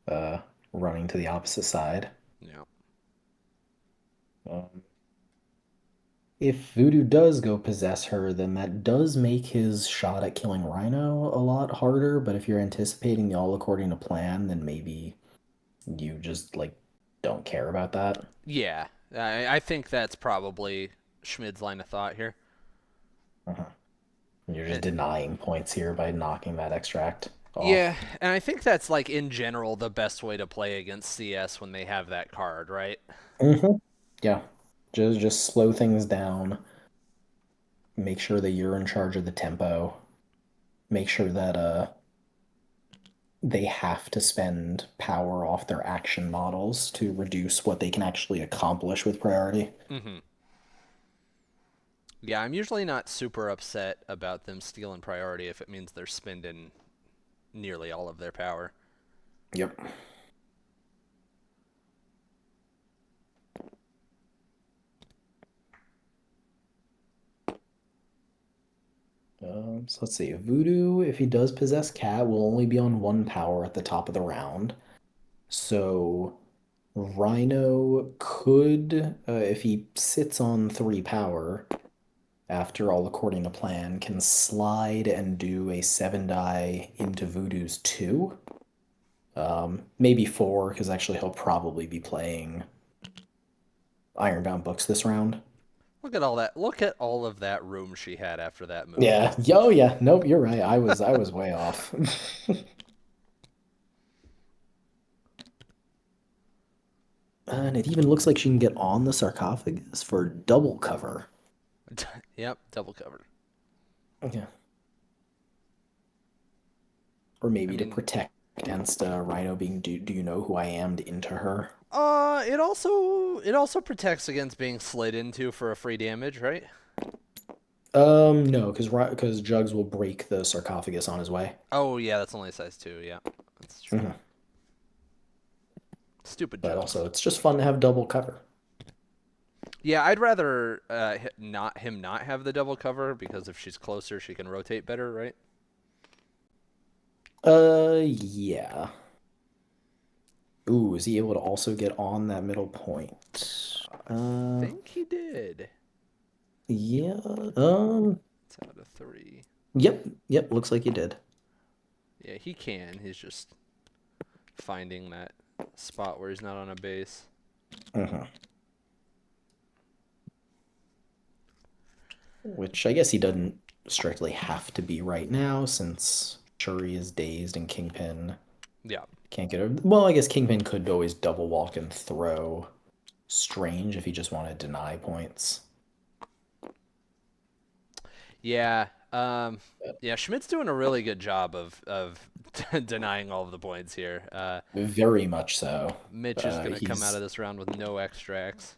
B: uh running to the opposite side.
A: Yeah.
B: Um, if Voodoo does go possess her, then that does make his shot at killing Rhino a lot harder, but if you're anticipating the all according to plan, then maybe you just like don't care about that.
A: Yeah, I think that's probably Schmid's line of thought here.
B: Uh-huh. You're just
A: And
B: denying points here by knocking that extract
A: yeah,
B: off.
A: and I think that's like in general the best way to play against CS when they have that card, right?
B: Hmm. Yeah. Just slow things down. Make sure that you're in charge of the tempo. Make sure that they have to spend power off their action models to reduce what they can actually accomplish with priority.
A: Mm-hmm. Yeah, I'm usually not super upset about them stealing priority if it means they're spending nearly all of their power.
B: Yep. So let's see. Voodoo, if he does possess Cat, will only be on one power at the top of the round. So Rhino could, if he sits on three power, after all according to plan, can slide and do a seven die into Voodoo's two. Maybe four, because actually he'll probably be playing Ironbound Books this round.
A: Look at all that. Look at all of that room she had after that move.
B: Yeah. Oh yeah. Nope, you're right. I was way off. And it even looks like she can get on the sarcophagus for double cover.
A: Yep, double covered.
B: Yeah. Or
A: I
B: maybe to
A: mean,
B: protect against Rhino being do you know who I am into her?
A: it also protects against being slid into for a free damage, right?
B: No, because Jugs will break the sarcophagus on his way.
A: Oh yeah, that's only a size 2. Yeah, that's true.
B: Mhm.
A: Stupid
B: But
A: jugs.
B: also, it's just fun to have double cover.
A: Yeah, I'd rather not have the double cover because if she's closer, she can rotate better, right?
B: Yeah. Ooh, is he able to also get on that middle point?
A: I think he did.
B: Yeah.
A: It's out of 3.
B: Yep. Looks like he did.
A: Yeah, he can. He's just finding that spot where he's not on a base.
B: Uh-huh. Which I guess he doesn't strictly have to be right now, since Shuri is dazed and Kingpin
A: Yeah.
B: can't get over. Well, I guess Kingpin could always double walk and throw Strange if he just wanted to deny points.
A: Yeah. Yeah, Schmidt's doing a really good job of denying all of the points here.
B: Very much so.
A: Mitch is going to come out
B: He's
A: of this round with no extracts.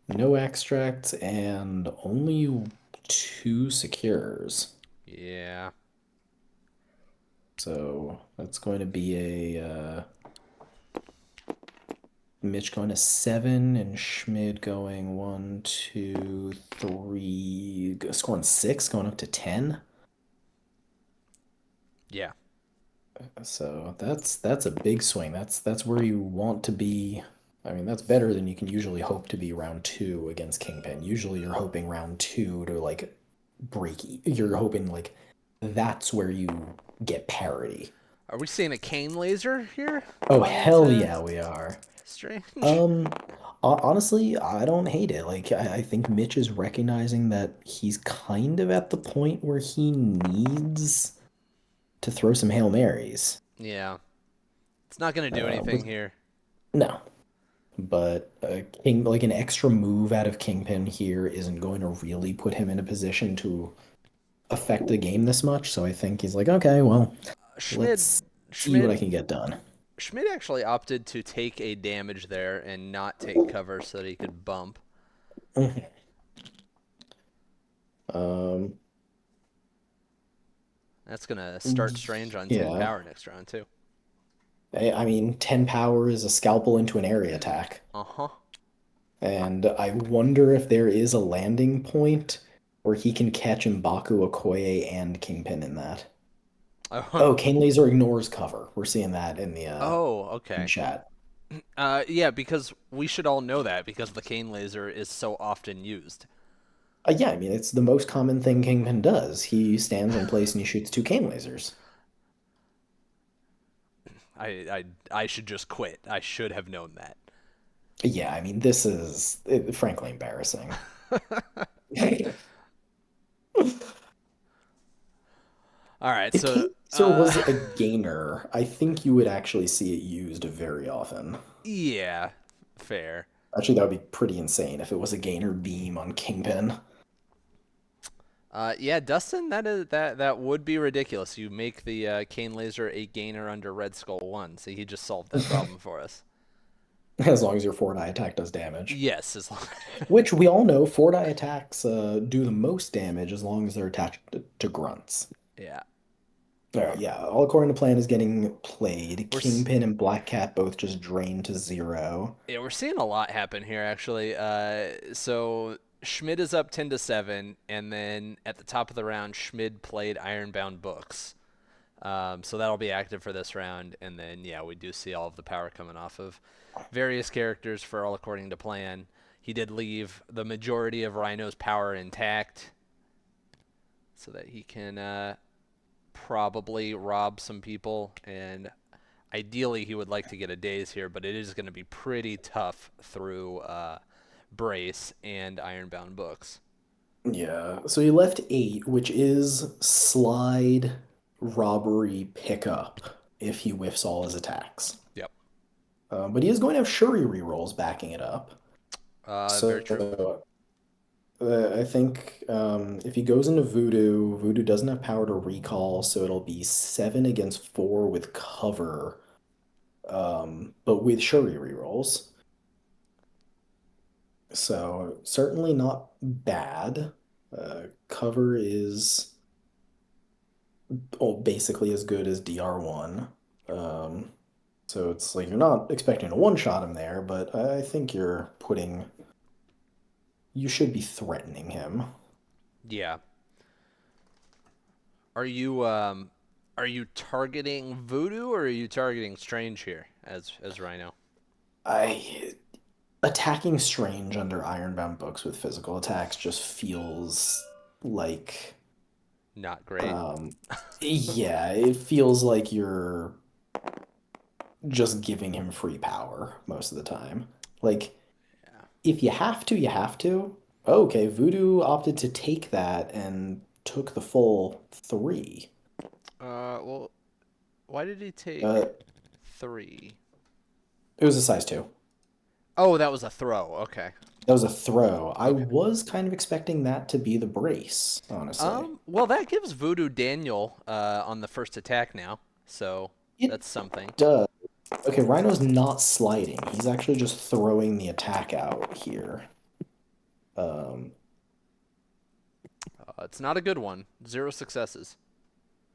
B: no extracts and only two secures.
A: Yeah.
B: So that's going to be Mitch going to seven and Schmid going one, two, three, scoring six, going up to 10.
A: Yeah.
B: So that's a big swing. That's where you want to be. I mean, that's better than you can usually hope to be round two against Kingpin. Usually you're hoping round two to like you're hoping like that's where you get parity.
A: Are we seeing a cane laser here
B: Oh
A: going
B: hell
A: into
B: yeah, we are.
A: Strange?
B: Um Honestly, I don't hate it. Like I think Mitch is recognizing that he's kind of at the point where he needs to throw some Hail Marys.
A: Yeah. It's not going to do anything
B: With
A: here.
B: no. But King, like an extra move out of Kingpin here isn't going to really put him in a position to affect the game this much. So I think he's like, okay, well,
A: Schmid
B: let's see what I
A: Schmid
B: can get done.
A: Schmid actually opted to take a damage there and not take cover so that he could bump.
B: Mhm. Um,
A: That's gonna start Strange on 10
B: Yeah.
A: power next round too.
B: I mean, 10 power is a scalpel into an area attack.
A: Uh-huh.
B: And I wonder if there is a landing point where he can catch M'Baku, Okoye, and Kingpin in that. Oh, Cane Laser ignores cover. We're seeing that in the
A: Oh,
B: in
A: okay.
B: chat.
A: Yeah, because we should all know that because the cane laser is so often used.
B: Yeah, I mean it's the most common thing Kingpin does. He stands in place and he shoots two cane lasers.
A: I should just quit. I should have known that.
B: Yeah, I mean this is frankly embarrassing.
A: All right,
B: If
A: so
B: cane laser was a gainer, I think you would actually see it used very often.
A: yeah, fair.
B: Actually, that would be pretty insane if it was a gainer beam on Kingpin.
A: Yeah, Dustin, that would be ridiculous. You make the cane laser a gainer under Red Skull 1. See, he just solved that problem for us.
B: As long as your 4-die attack does damage.
A: Yes, as long.
B: Which we all know 4-die attacks do the most damage as long as they're attached to grunts.
A: Yeah.
B: All right, yeah, all according to plan is getting played.
A: We're
B: Kingpin and Black Cat both just drained to 0.
A: Yeah, we're seeing a lot happen here actually. So Schmid is up 10-7, and then at the top of the round, Schmid played Ironbound Books. So that'll be active for this round, and then yeah, we do see all of the power coming off of various characters for all according to plan. He did leave the majority of Rhino's power intact, so that he can probably rob some people, and ideally he would like to get a daze here, but it is going to be pretty tough through Brace and Ironbound Books.
B: Yeah, so he left 8, which is slide, robbery, pickup if he whiffs all his attacks.
A: Yep.
B: But he is going to have Shuri rerolls backing it up.
A: Very true.
B: So I think if he goes into Voodoo, Voodoo doesn't have power to recall, so it'll be 7 against 4 with cover, but with Shuri rerolls. So certainly not bad. Cover is basically as good as DR1. Um, so it's like you're not expecting to one-shot him there, but I think you should be threatening him.
A: Yeah. Are you targeting Voodoo or are you targeting Strange here as Rhino?
B: I Attacking Strange under Ironbound books with physical attacks just feels like
A: Not great.
B: um yeah, it feels like you're just giving him free power most of the time. Like
A: Yeah.
B: if you have to, you have to. Okay, Voodoo opted to take that and took the full 3.
A: Well, why did he take
B: Uh
A: 3?
B: it was a size 2.
A: Oh, that was a throw. Okay.
B: That was a throw. I
A: Okay.
B: was kind of expecting that to be the brace, honestly.
A: Well, that gives Voodoo Daniel on the first attack now, so
B: It
A: that's something.
B: does. Okay, Rhino's not sliding. He's actually just throwing the attack out here. Um,
A: It's not a good one. 0 successes.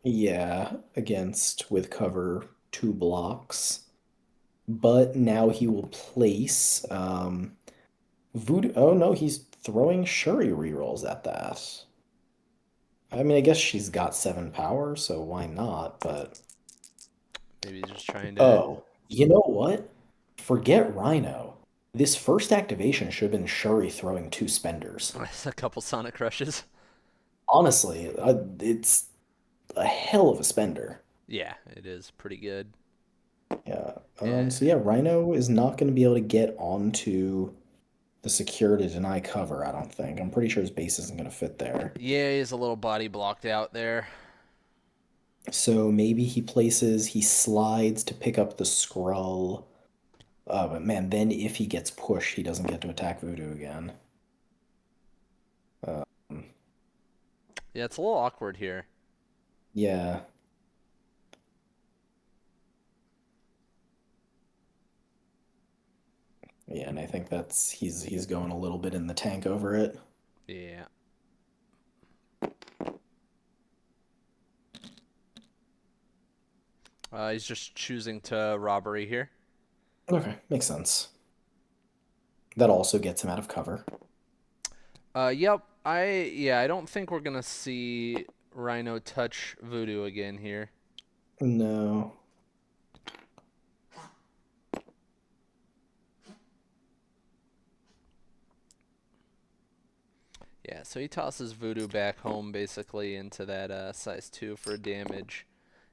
B: yeah, against with cover 2 blocks. But now he will place Voodoo. Oh no, he's throwing Shuri rerolls at that. I mean, I guess she's got 7 power, so why not? But
A: Maybe he's just trying to.
B: oh, you know what? Forget Rhino. This first activation should have been Shuri throwing 2 spenders.
A: A couple Sonic Crushes.
B: Honestly, it's a hell of a spender.
A: Yeah, it is pretty good.
B: Yeah. So
A: And
B: yeah, Rhino is not going to be able to get onto the secure to deny cover, I don't think. I'm pretty sure his base isn't going to fit there.
A: yeah, he's a little body blocked out there.
B: So maybe he slides to pick up the scroll. But man, then if he gets pushed, he doesn't get to attack Voodoo again. Um,
A: Yeah, it's a little awkward here.
B: yeah. Yeah, and I think that's he's going a little bit in the tank over it.
A: Yeah. He's just choosing to robbery here.
B: Okay, makes sense. That also gets him out of cover.
A: Yep. I don't think we're gonna see Rhino touch Voodoo again here.
B: No.
A: Yeah, so he tosses Voodoo back home basically into that size 2 for damage,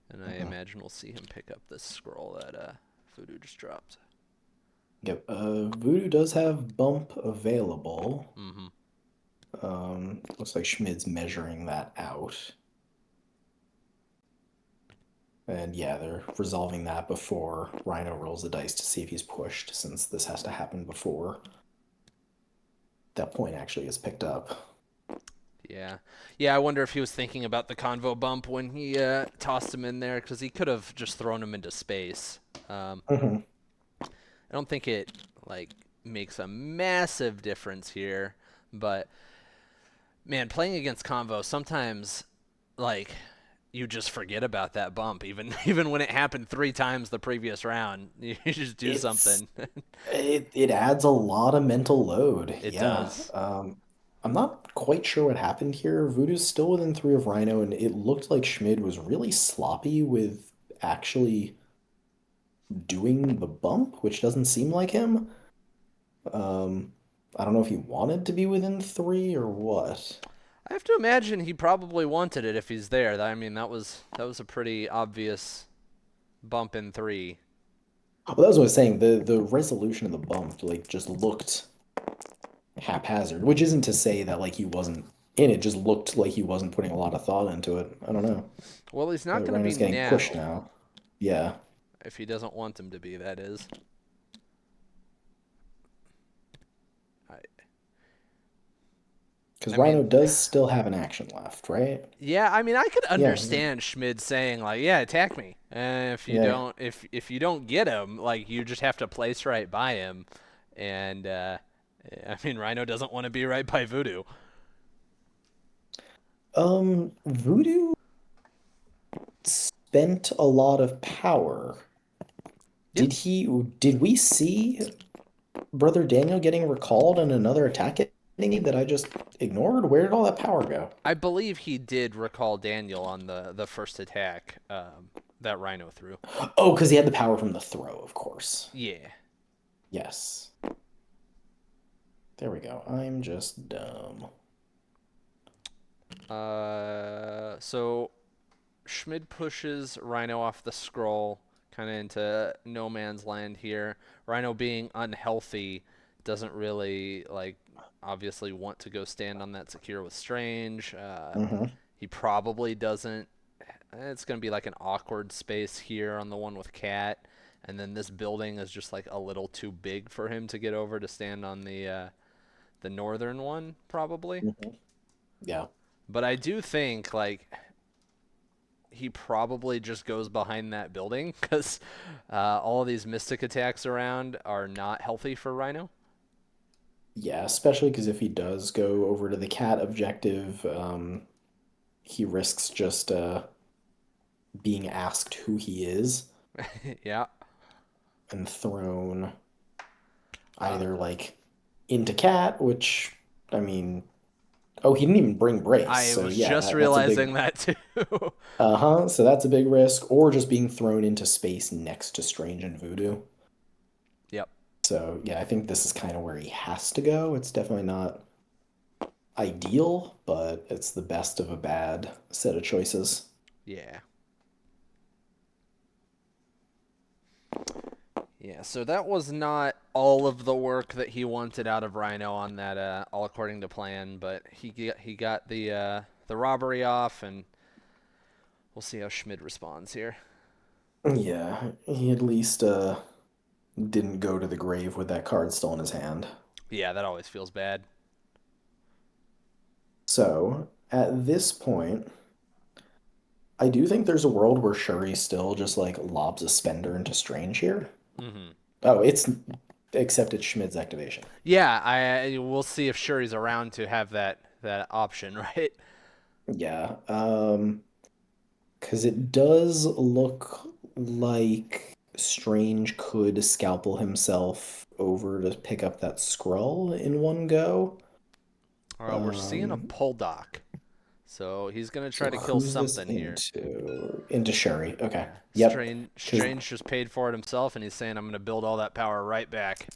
A: and I
B: Mhm.
A: imagine we'll see him pick up this scroll that Voodoo just dropped.
B: Yep. Voodoo does have bump available.
A: Mm-hmm.
B: Looks like Schmid's measuring that out. And yeah, they're resolving that before Rhino rolls the dice to see if he's pushed, since this has to happen before that point actually is picked up.
A: Yeah, yeah. I wonder if he was thinking about the convo bump when he tossed him in there because he could have just thrown him into space. Um,
B: Hmm.
A: I don't think it like makes a massive difference here, but man, playing against convo sometimes like you just forget about that bump even even when it happened 3 times the previous round. You just do
B: It's
A: something.
B: it adds a lot of mental load.
A: It
B: Yeah.
A: does.
B: I'm not quite sure what happened here. Voodoo's still within three of Rhino, and it looked like Schmid was really sloppy with actually doing the bump, which doesn't seem like him. Um, I don't know if he wanted to be within three or what.
A: I have to imagine he probably wanted it if he's there. I mean, that was a pretty obvious bump in 3.
B: Well, that was what I was saying. The resolution of the bump like just looked haphazard, which isn't to say that like he wasn't in it, just looked like he wasn't putting a lot of thought into it. I don't know.
A: Well, he's not going to be
B: Rhino's getting pushed
A: now
B: now. Yeah,
A: if he doesn't want him to be, that is. I
B: because
A: I mean,
B: Rhino does still have an action left, right?
A: yeah, I mean, I could
B: Yeah,
A: understand Schmid saying like, "Yeah, attack me." And
B: yeah.
A: if you don't get him, like you just have to place right by him. And I mean, Rhino doesn't want to be right by Voodoo.
B: Voodoo spent a lot of power.
A: Yeah,
B: Did we see Brother Daniel getting recalled and another attack hitting him that I just ignored? Where did all that power go?
A: I believe he did recall Daniel on the first attack that Rhino threw.
B: Oh, because he had the power from the throw, of course.
A: Yeah.
B: Yes. There we go. I'm just dumb.
A: So Schmid pushes Rhino off the scroll, kind of into no man's land here. Rhino being unhealthy doesn't really like obviously want to go stand on that secure with Strange.
B: Hmm.
A: He probably doesn't. It's gonna be like an awkward space here on the one with Cat, and then this building is just like a little too big for him to get over to stand on the northern one probably.
B: Hmm. Yeah.
A: But I do think like he probably just goes behind that building because all of these mystic attacks around are not healthy for Rhino.
B: Yeah, especially because if he does go over to the cat objective, he risks just being asked who he is
A: Yeah.
B: and thrown
A: Uh,
B: either like into cat, which I mean, oh, he didn't even bring brace,
A: I
B: so
A: was
B: yeah,
A: just
B: that's a big
A: realizing that too.
B: uh-huh, so that's a big risk, or just being thrown into space next to Strange and Voodoo.
A: Yep.
B: So yeah, I think this is kind of where he has to go. It's definitely not ideal, but it's the best of a bad set of choices.
A: Yeah. Yeah. So that was not all of the work that he wanted out of Rhino on that all according to plan, but he got the robbery off, and we'll see how Schmid responds here.
B: Yeah, he at least didn't go to the grave with that card still in his hand.
A: Yeah, that always feels bad.
B: So at this point, I do think there's a world where Shuri still just like lobs a spender into Strange here.
A: Hmm.
B: Oh, it's except it's Schmid's activation.
A: Yeah, I we'll see if Shuri's around to have that option, right?
B: Yeah, because it does look like Strange could scalpel himself over to pick up that scroll in one go.
A: We're seeing a
B: Um,
A: pull dock, so he's gonna try
B: so
A: to kill
B: who's this
A: something here.
B: into? Into Sherry. Okay. Yep. Because
A: Strange just paid for it himself, and he's saying, "I'm gonna build all that power right back."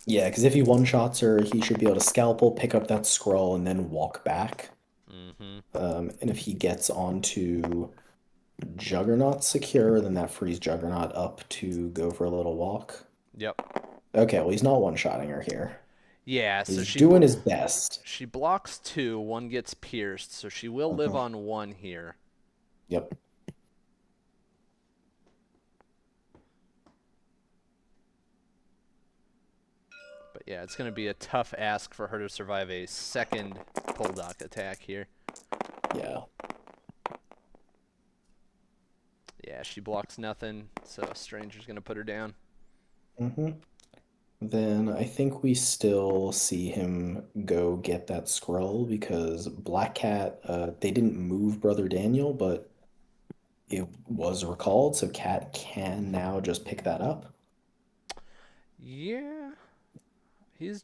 B: yeah, because if he one-shots her, he should be able to scalpel, pick up that scroll, and then walk back.
A: Mm-hmm.
B: And if he gets onto Juggernaut secure, then that frees Juggernaut up to go for a little walk.
A: Yep.
B: Okay, well, he's not one-shotting her here.
A: Yeah. So
B: He's doing his best.
A: she blocks two. One gets pierced, so she will live
B: Uh-huh.
A: on one here.
B: Yep.
A: But yeah, it's gonna be a tough ask for her to survive a second pull dock attack here.
B: Yeah.
A: Yeah, she blocks nothing, so Stranger's gonna put her down.
B: hmm Then I think we still see him go get that scroll because Black Cat, they didn't move Brother Daniel, but it was recalled, so Cat can now just pick that up.
A: Yeah, he's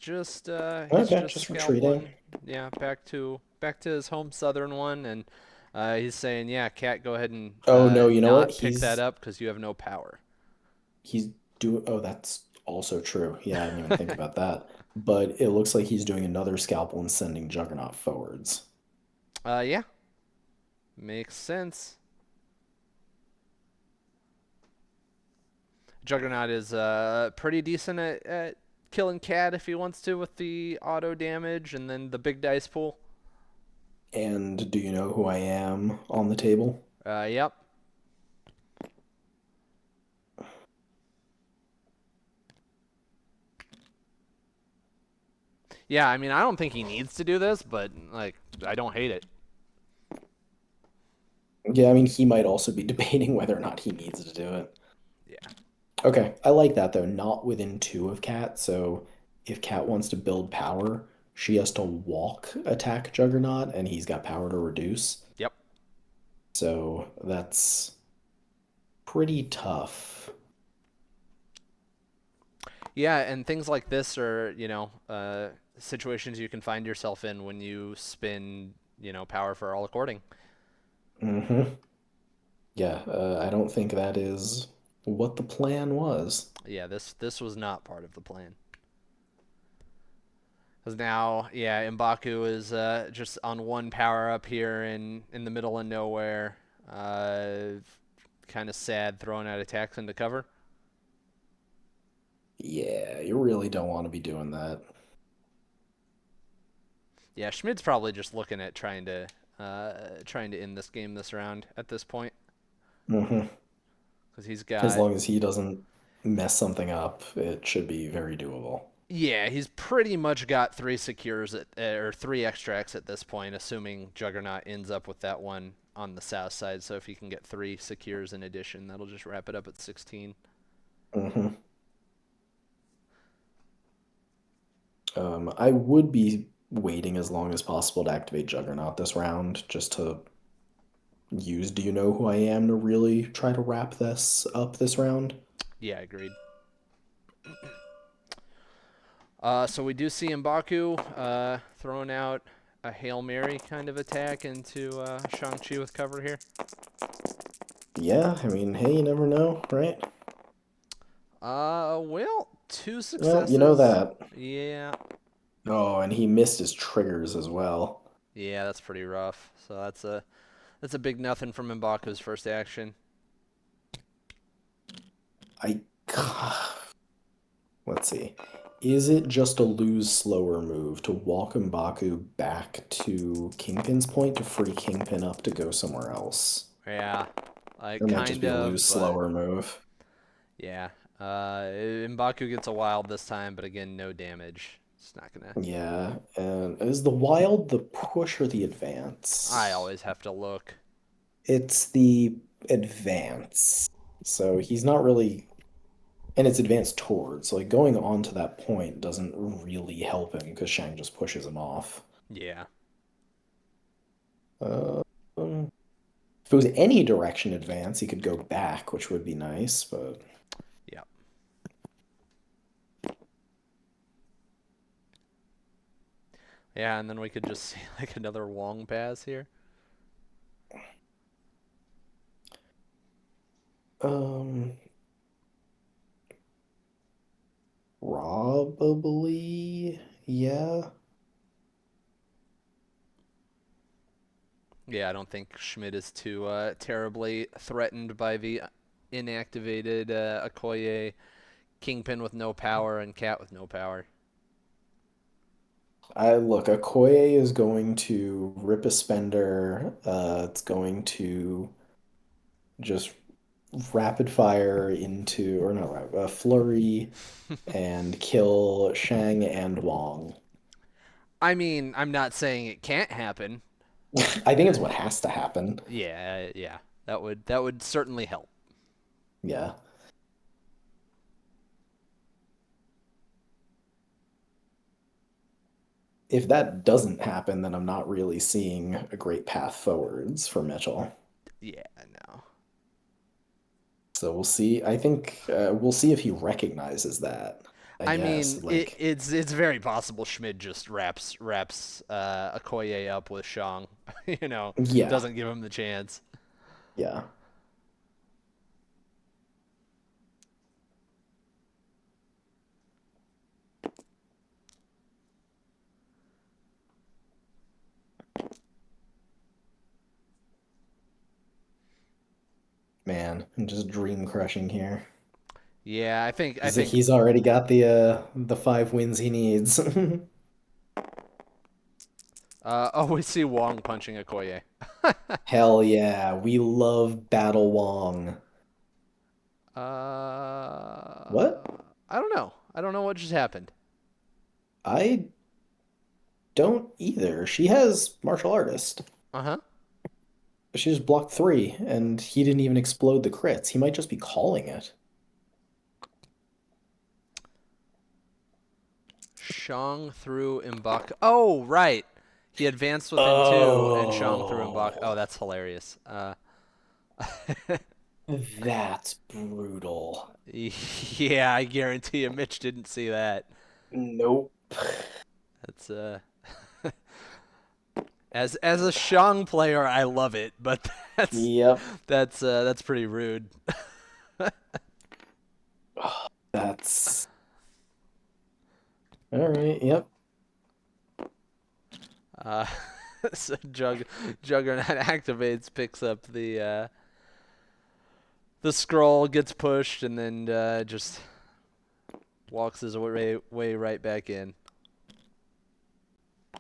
B: Okay,
A: just
B: just retreating.
A: scalpeling. Yeah, back to his home southern one, and he's saying, "Yeah, Cat, go ahead and
B: Oh no, you know what?
A: not pick that up because you have no power."
B: He's doing. Oh, that's also true. Yeah, I didn't even think about that. But it looks like he's doing another scalpel and sending Juggernaut forwards.
A: Yeah, makes sense. Juggernaut is pretty decent at killing Cat if he wants to with the auto damage and then the big dice pool.
B: And do you know who I am on the table?
A: Yep. Yeah, I mean, I don't think he needs to do this, but like, I don't hate it.
B: Yeah, I mean, he might also be debating whether or not he needs to do it.
A: Yeah.
B: Okay, I like that though. Not within two of Cat. So if Cat wants to build power, she has to walk attack Juggernaut, and he's got power to reduce.
A: Yep.
B: So that's pretty tough.
A: Yeah, and things like this are, situations you can find yourself in when you spin, power for all according.
B: hmm Yeah, I don't think that is what the plan was.
A: Yeah, this was not part of the plan. Because now, yeah, M'Baku is just on one power up here in the middle of nowhere. Kind of sad throwing out attacks into cover.
B: Yeah, you really don't want to be doing that.
A: Yeah, Schmid's probably just looking at trying to end this game this round at this point
B: hmm
A: because he's
B: As
A: got
B: long as he doesn't mess something up, it should be very doable.
A: yeah he's pretty much got or three extracts at this point, assuming Juggernaut ends up with that one on the south side. So if he can get three secures in addition, that'll just wrap it up at 16.
B: hmm I would be waiting as long as possible to activate Juggernaut this round, just to use Do You Know Who I Am to really try to wrap this up this round.
A: Yeah, agreed. So we do see M'Baku throwing out a Hail Mary kind of attack into Shang-Chi with cover here.
B: Yeah, I mean, hey, you never know, right?
A: Well, two
B: Well, you know
A: successes.
B: that.
A: Yeah,
B: Oh, and he missed his triggers as well.
A: yeah, that's pretty rough. So that's a big nothing from M'Baku's first action.
B: I. Let's see. Is it just a lose slower move to walk M'Baku back to Kingpin's point to free Kingpin up to go somewhere else?
A: Yeah, like
B: Or might just
A: kind
B: be a
A: of,
B: lose
A: but
B: slower move.
A: yeah. M'Baku gets a wild this time, but again, no damage. It's not gonna.
B: Yeah, and is the wild the push or the
A: I
B: advance?
A: always have to look.
B: It's the advance. So he's not really, and it's advanced towards. Like going on to that point doesn't really help him because Shang just pushes him off.
A: Yeah.
B: Um, goes any direction advance, he could go back, which would be nice, but
A: Yeah. Yeah, and then we could just see like another Wong pass here.
B: um probably yeah.
A: Yeah, I don't think Schmid is too terribly threatened by the inactivated Okoye, Kingpin with no power, and Cat with no power.
B: I look, Okoye is going to rip a spender. It's going to just rapid fire into, or no, flurry and kill Shang and Wong.
A: I mean, I'm not saying it can't happen.
B: I think it's what has to happen.
A: Yeah, yeah, that would certainly help.
B: Yeah. If that doesn't happen, then I'm not really seeing a great path forwards for Mitchell.
A: Yeah, no.
B: So we'll see. I think we'll see if he recognizes that, I
A: I
B: guess.
A: mean,
B: Like,
A: it's very possible Schmid just wraps Okoye up with Shang.
B: yeah,
A: Doesn't give him the chance.
B: yeah. Man, I'm just dream crushing here.
A: Yeah, I
B: He's
A: think.
B: he's already got the 5 wins he needs.
A: Oh, we see Wong punching Okoye.
B: Hell yeah, we love Battle Wong. What?
A: I don't know. I don't know what just happened.
B: I don't either. She has martial artist.
A: Uh huh.
B: She just blocked 3, and he didn't even explode the crits. He might just be calling it.
A: Shang through Mbak. Oh, right. He advanced within two, and Shang through Mbak. Oh,
B: Oh,
A: that's hilarious.
B: that's brutal.
A: Yeah, I guarantee you, Mitch didn't see that.
B: Nope.
A: That's as a Shang player, I love it, but that's
B: Yep.
A: that's pretty rude.
B: Oh, that's all right. Yep.
A: Uh, so Juggernaut activates, picks up the scroll, gets pushed, and then just walks his way right back in.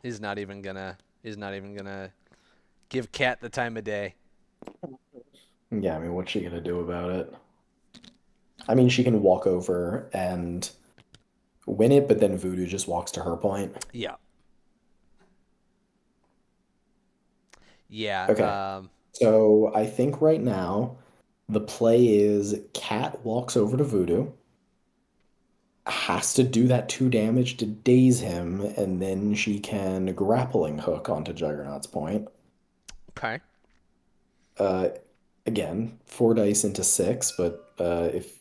A: He's not even gonna. He's not even gonna give Cat the time of day.
B: Yeah, I mean, what's she gonna do about it? I mean, she can walk over and win it, but then Voodoo just walks to her point.
A: Yeah. Yeah.
B: Okay. So I think right now the play is Cat walks over to Voodoo, has to do that 2 damage to daze him, and then she can grappling hook onto Juggernaut's point.
A: Okay.
B: Uh, Again, 4 dice into 6, but if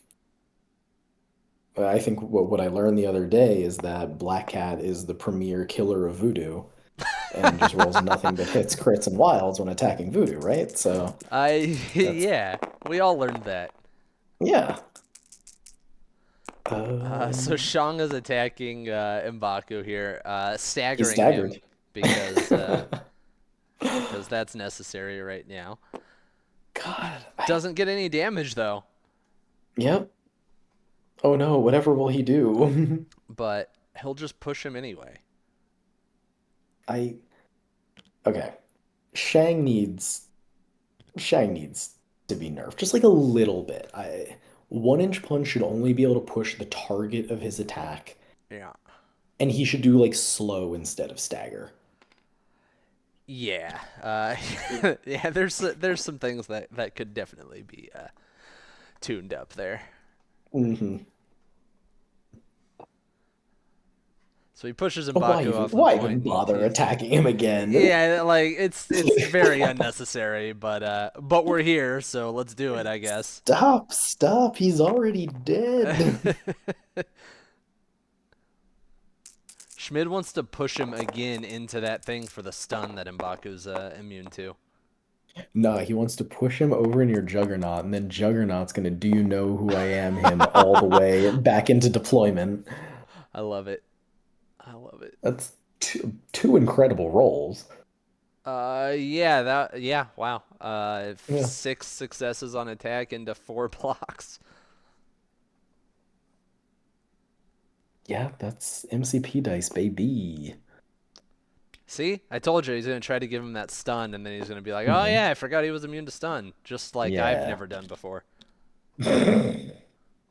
B: I think what I learned the other day is that Black Cat is the premier killer of Voodoo and just rolls nothing but hits, crits, and wilds when attacking Voodoo, right? So
A: I
B: that's
A: yeah. We all learned that.
B: yeah.
A: So Shang is attacking M'Baku here,
B: He's
A: staggering him
B: staggered.
A: because that's necessary right now.
B: God.
A: Doesn't get any damage though,
B: Yep. Oh no, whatever will he do?
A: but he'll just push him anyway.
B: I okay. Shang needs Shang needs to be nerfed just like a little bit. 1 inch punch should only be able to push the target of his attack,
A: Yeah.
B: and he should do like slow instead of stagger.
A: Yeah. Yeah. There's some things that could definitely be tuned up there.
B: Hmm.
A: So he pushes
B: Why
A: M'Baku
B: even
A: off the
B: why even
A: point.
B: bother attacking him again?
A: Yeah, like it's very unnecessary, but we're here, so let's do it, I guess.
B: Stop, he's already dead.
A: Schmid wants to push him again into that thing for the stun that M'Baku's immune to.
B: No, he wants to push him over in your Juggernaut, and then Juggernaut's gonna do you know who I am him all the way back into deployment.
A: I love it. I love it.
B: That's two incredible rolls.
A: Yeah, wow.
B: Yeah.
A: 6 successes on attack into 4 blocks.
B: Yeah, that's MCP dice, baby.
A: See, I told you he's gonna try to give him that stun, and then he's gonna be like, "Oh
B: Hmm.
A: yeah, I forgot he was immune to stun," just like I've
B: Yeah.
A: never done before.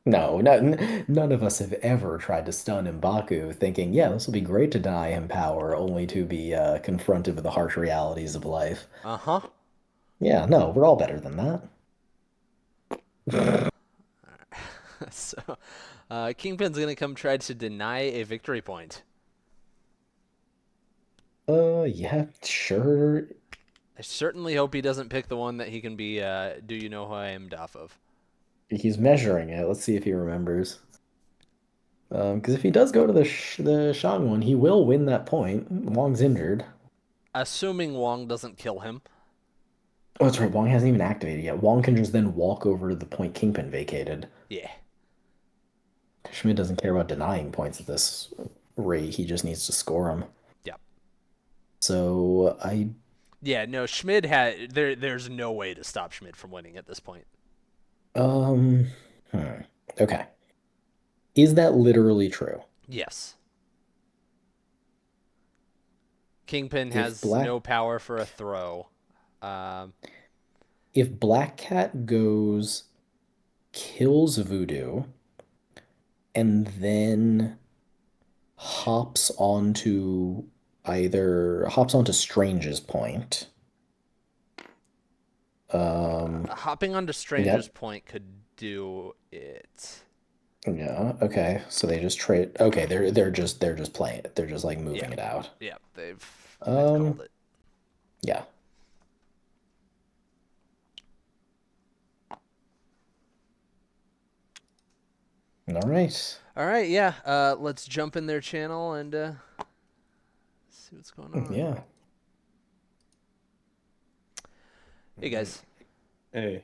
B: No, none of us have ever tried to stun M'Baku thinking, yeah, this will be great to deny him power, only to be confronted with the harsh realities of life.
A: Uh huh.
B: Yeah, no, we're all better than that.
A: So, Kingpin's gonna come try to deny a victory point.
B: Yeah, sure.
A: I certainly hope he doesn't pick the one that he can be. Do you know who I am? Off of.
B: He's measuring it. Let's see if he remembers. Because if he does go to the Shang one, he will win that point. Wong's injured.
A: Assuming Wong doesn't kill him.
B: Oh, that's right. Wong hasn't even activated yet. Wong can just then walk over to the point Kingpin vacated.
A: Yeah.
B: Schmid doesn't care about denying points at this rate. He just needs to score them.
A: Yep.
B: So
A: Yeah. No. Schmid had there. There's no way to stop Schmid from winning at this point.
B: um hmm. Okay. Is that literally true?
A: Yes. Kingpin
B: If
A: has
B: Black
A: no power for a throw. Um,
B: if Black Cat goes kills Voodoo and then hops onto Strange's point. Um,
A: Hopping onto Stranger's
B: yep.
A: point could do it.
B: Yeah, okay. So they just trade. Okay, they're just playing it. They're just like
A: Yeah.
B: moving it out.
A: Yeah. They've called
B: Um,
A: it.
B: yeah. All right.
A: All right. Yeah. Let's jump in their channel and see what's going on.
B: Yeah.
A: Hey guys.
C: Hey.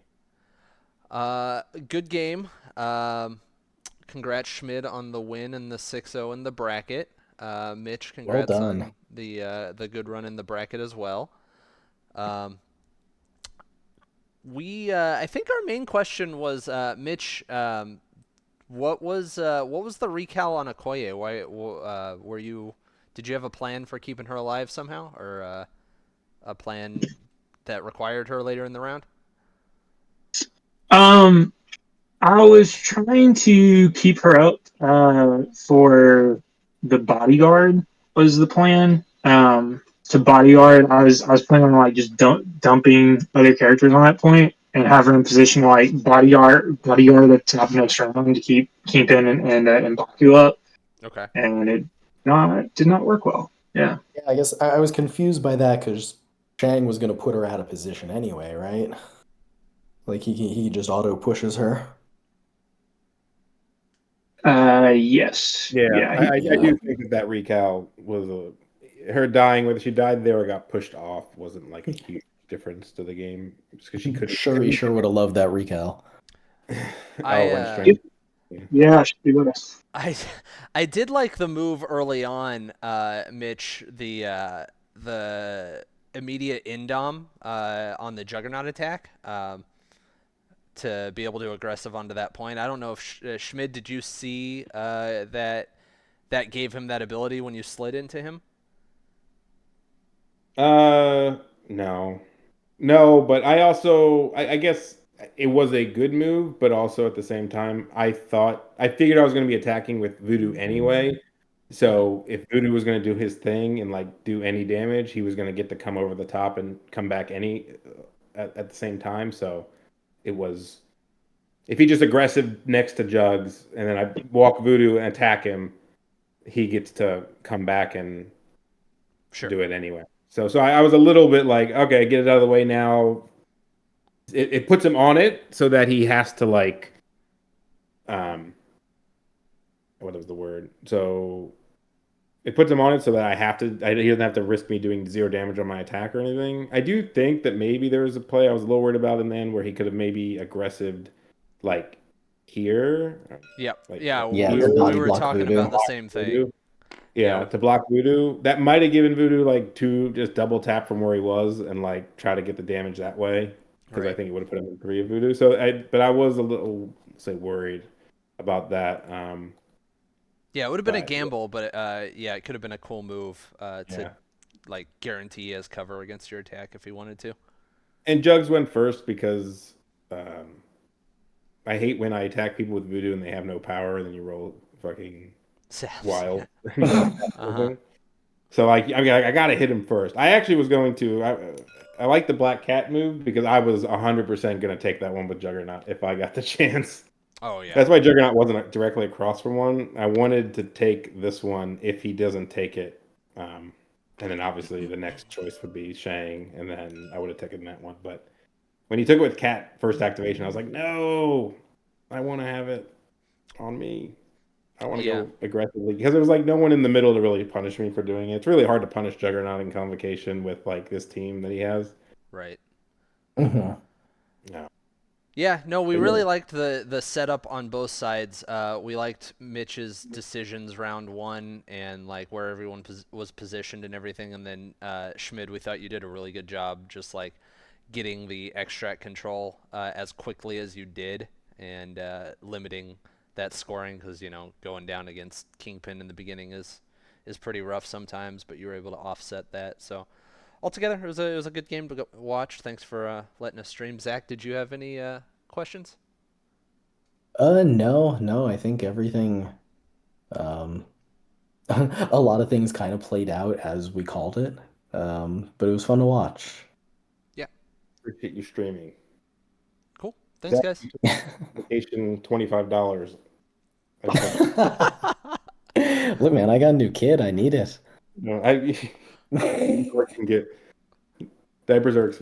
A: Good game. Congrats Schmid on the win and the 6-0 in the bracket. Mitch,
B: Well
A: congrats
B: done.
A: on the good run in the bracket as well. Um, I think our main question was Mitch. What was the recal on Okoye? Why were you? Did you have a plan for keeping her alive somehow, or a plan that required her later in the round?
D: Um, I was trying to keep her up for the bodyguard was the plan. To bodyguard, I was planning on like just dumping other characters on that point and have her in position like bodyguard the top next round to keep Kingpin and Baku up,
A: Okay.
D: and it did not work well. Yeah.
B: Yeah, I guess I was confused by that because Chang was gonna put her out of position anyway, right? Like he just auto pushes her.
D: Yes.
C: Yeah,
D: Yeah.
C: I
B: Yeah.
C: do think that recal was her dying, whether she died there or got pushed off, wasn't like a huge difference to the game, just because she
B: He
C: couldn't.
B: sure would have loved that recal.
A: I
C: Oh, when
A: uh,
C: Strange.
D: Yeah. Should be with us.
A: I I did like the move early on, Mitch. The immediate indom on the Juggernaut attack to be able to aggressive onto that point. I don't know if Schmid, did you see that gave him that ability when you slid into him?
C: No, no, but I guess it was a good move, but also at the same time, I figured I was going to be attacking with Voodoo anyway.
A: Mm-hmm.
C: So if Voodoo was going to do his thing and like do any damage, he was going to get to come over the top and come back at the same time. So it was if he just aggressive next to Jugs and then I walk Voodoo and attack him, he gets to come back and
A: Sure.
C: do it anyway. So I was a little bit like, okay, get it out of the way now. It puts him on it so that he has to like, what was the word? So it puts him on it so that he doesn't have to risk me doing 0 damage on my attack or anything. I do think that maybe there was a play I was a little worried about in the end where he could have maybe aggressive like here,
A: Yep.
C: like
A: Yeah,
B: Yeah,
C: here,
B: to
A: we
B: body
A: were
B: block
A: talking
B: Voodoo.
A: about the same thing.
C: Voodoo.
A: Yeah.
C: Yeah, to block Voodoo. That might have given Voodoo like 2 just double tap from where he was and like try to get the damage that way because I
A: Right.
C: think it would have put him in 3 of Voodoo. But I was a little say worried about that.
A: Yeah, it would have been a
C: But
A: gamble, but yeah, it could have been a cool move to
C: yeah.
A: like guarantee he has cover against your attack if he wanted to.
C: And Jugs went first because um, I hate when I attack people with Voodoo and they have no power, and then you roll fucking
A: Saps.
C: wild.
A: Yeah. Uh-huh.
C: So I gotta hit him first. I actually was going to. I like the Black Cat move because I was 100% gonna take that one with Juggernaut if I got the chance.
A: Oh yeah.
C: That's why Juggernaut wasn't directly across from one. I wanted to take this one if he doesn't take it. And then obviously the next choice would be Shang, and then I would have taken that one. But when he took it with Cat first activation, I was like, no, I want to have it on me. I want to
A: Yeah.
C: go aggressively because there was like no one in the middle to really punish me for doing it. It's really hard to punish Juggernaut in Convocation with like this team that he has.
A: Right.
B: Mhm.
C: No.
A: Yeah, no, we
C: But
A: really
C: yeah.
A: liked the setup on both sides. We liked Mitch's decisions round one and like where everyone was positioned and everything, and then Schmid, we thought you did a really good job, just like getting the extract control as quickly as you did and limiting that scoring because going down against Kingpin in the beginning is pretty rough sometimes, but you were able to offset that. So altogether, it was a good game to watch. Thanks for letting us stream. Zach, did you have any questions?
B: No, no, I think everything, um, a lot of things kind of played out as we called it. But it was fun to watch.
A: Yeah,
C: Appreciate you streaming.
A: cool. Thanks,
C: Zach,
A: guys.
C: you took vacation $25. I just want
B: Look, man, I got a new kid. I need it.
C: no, I can get diapers are expensive.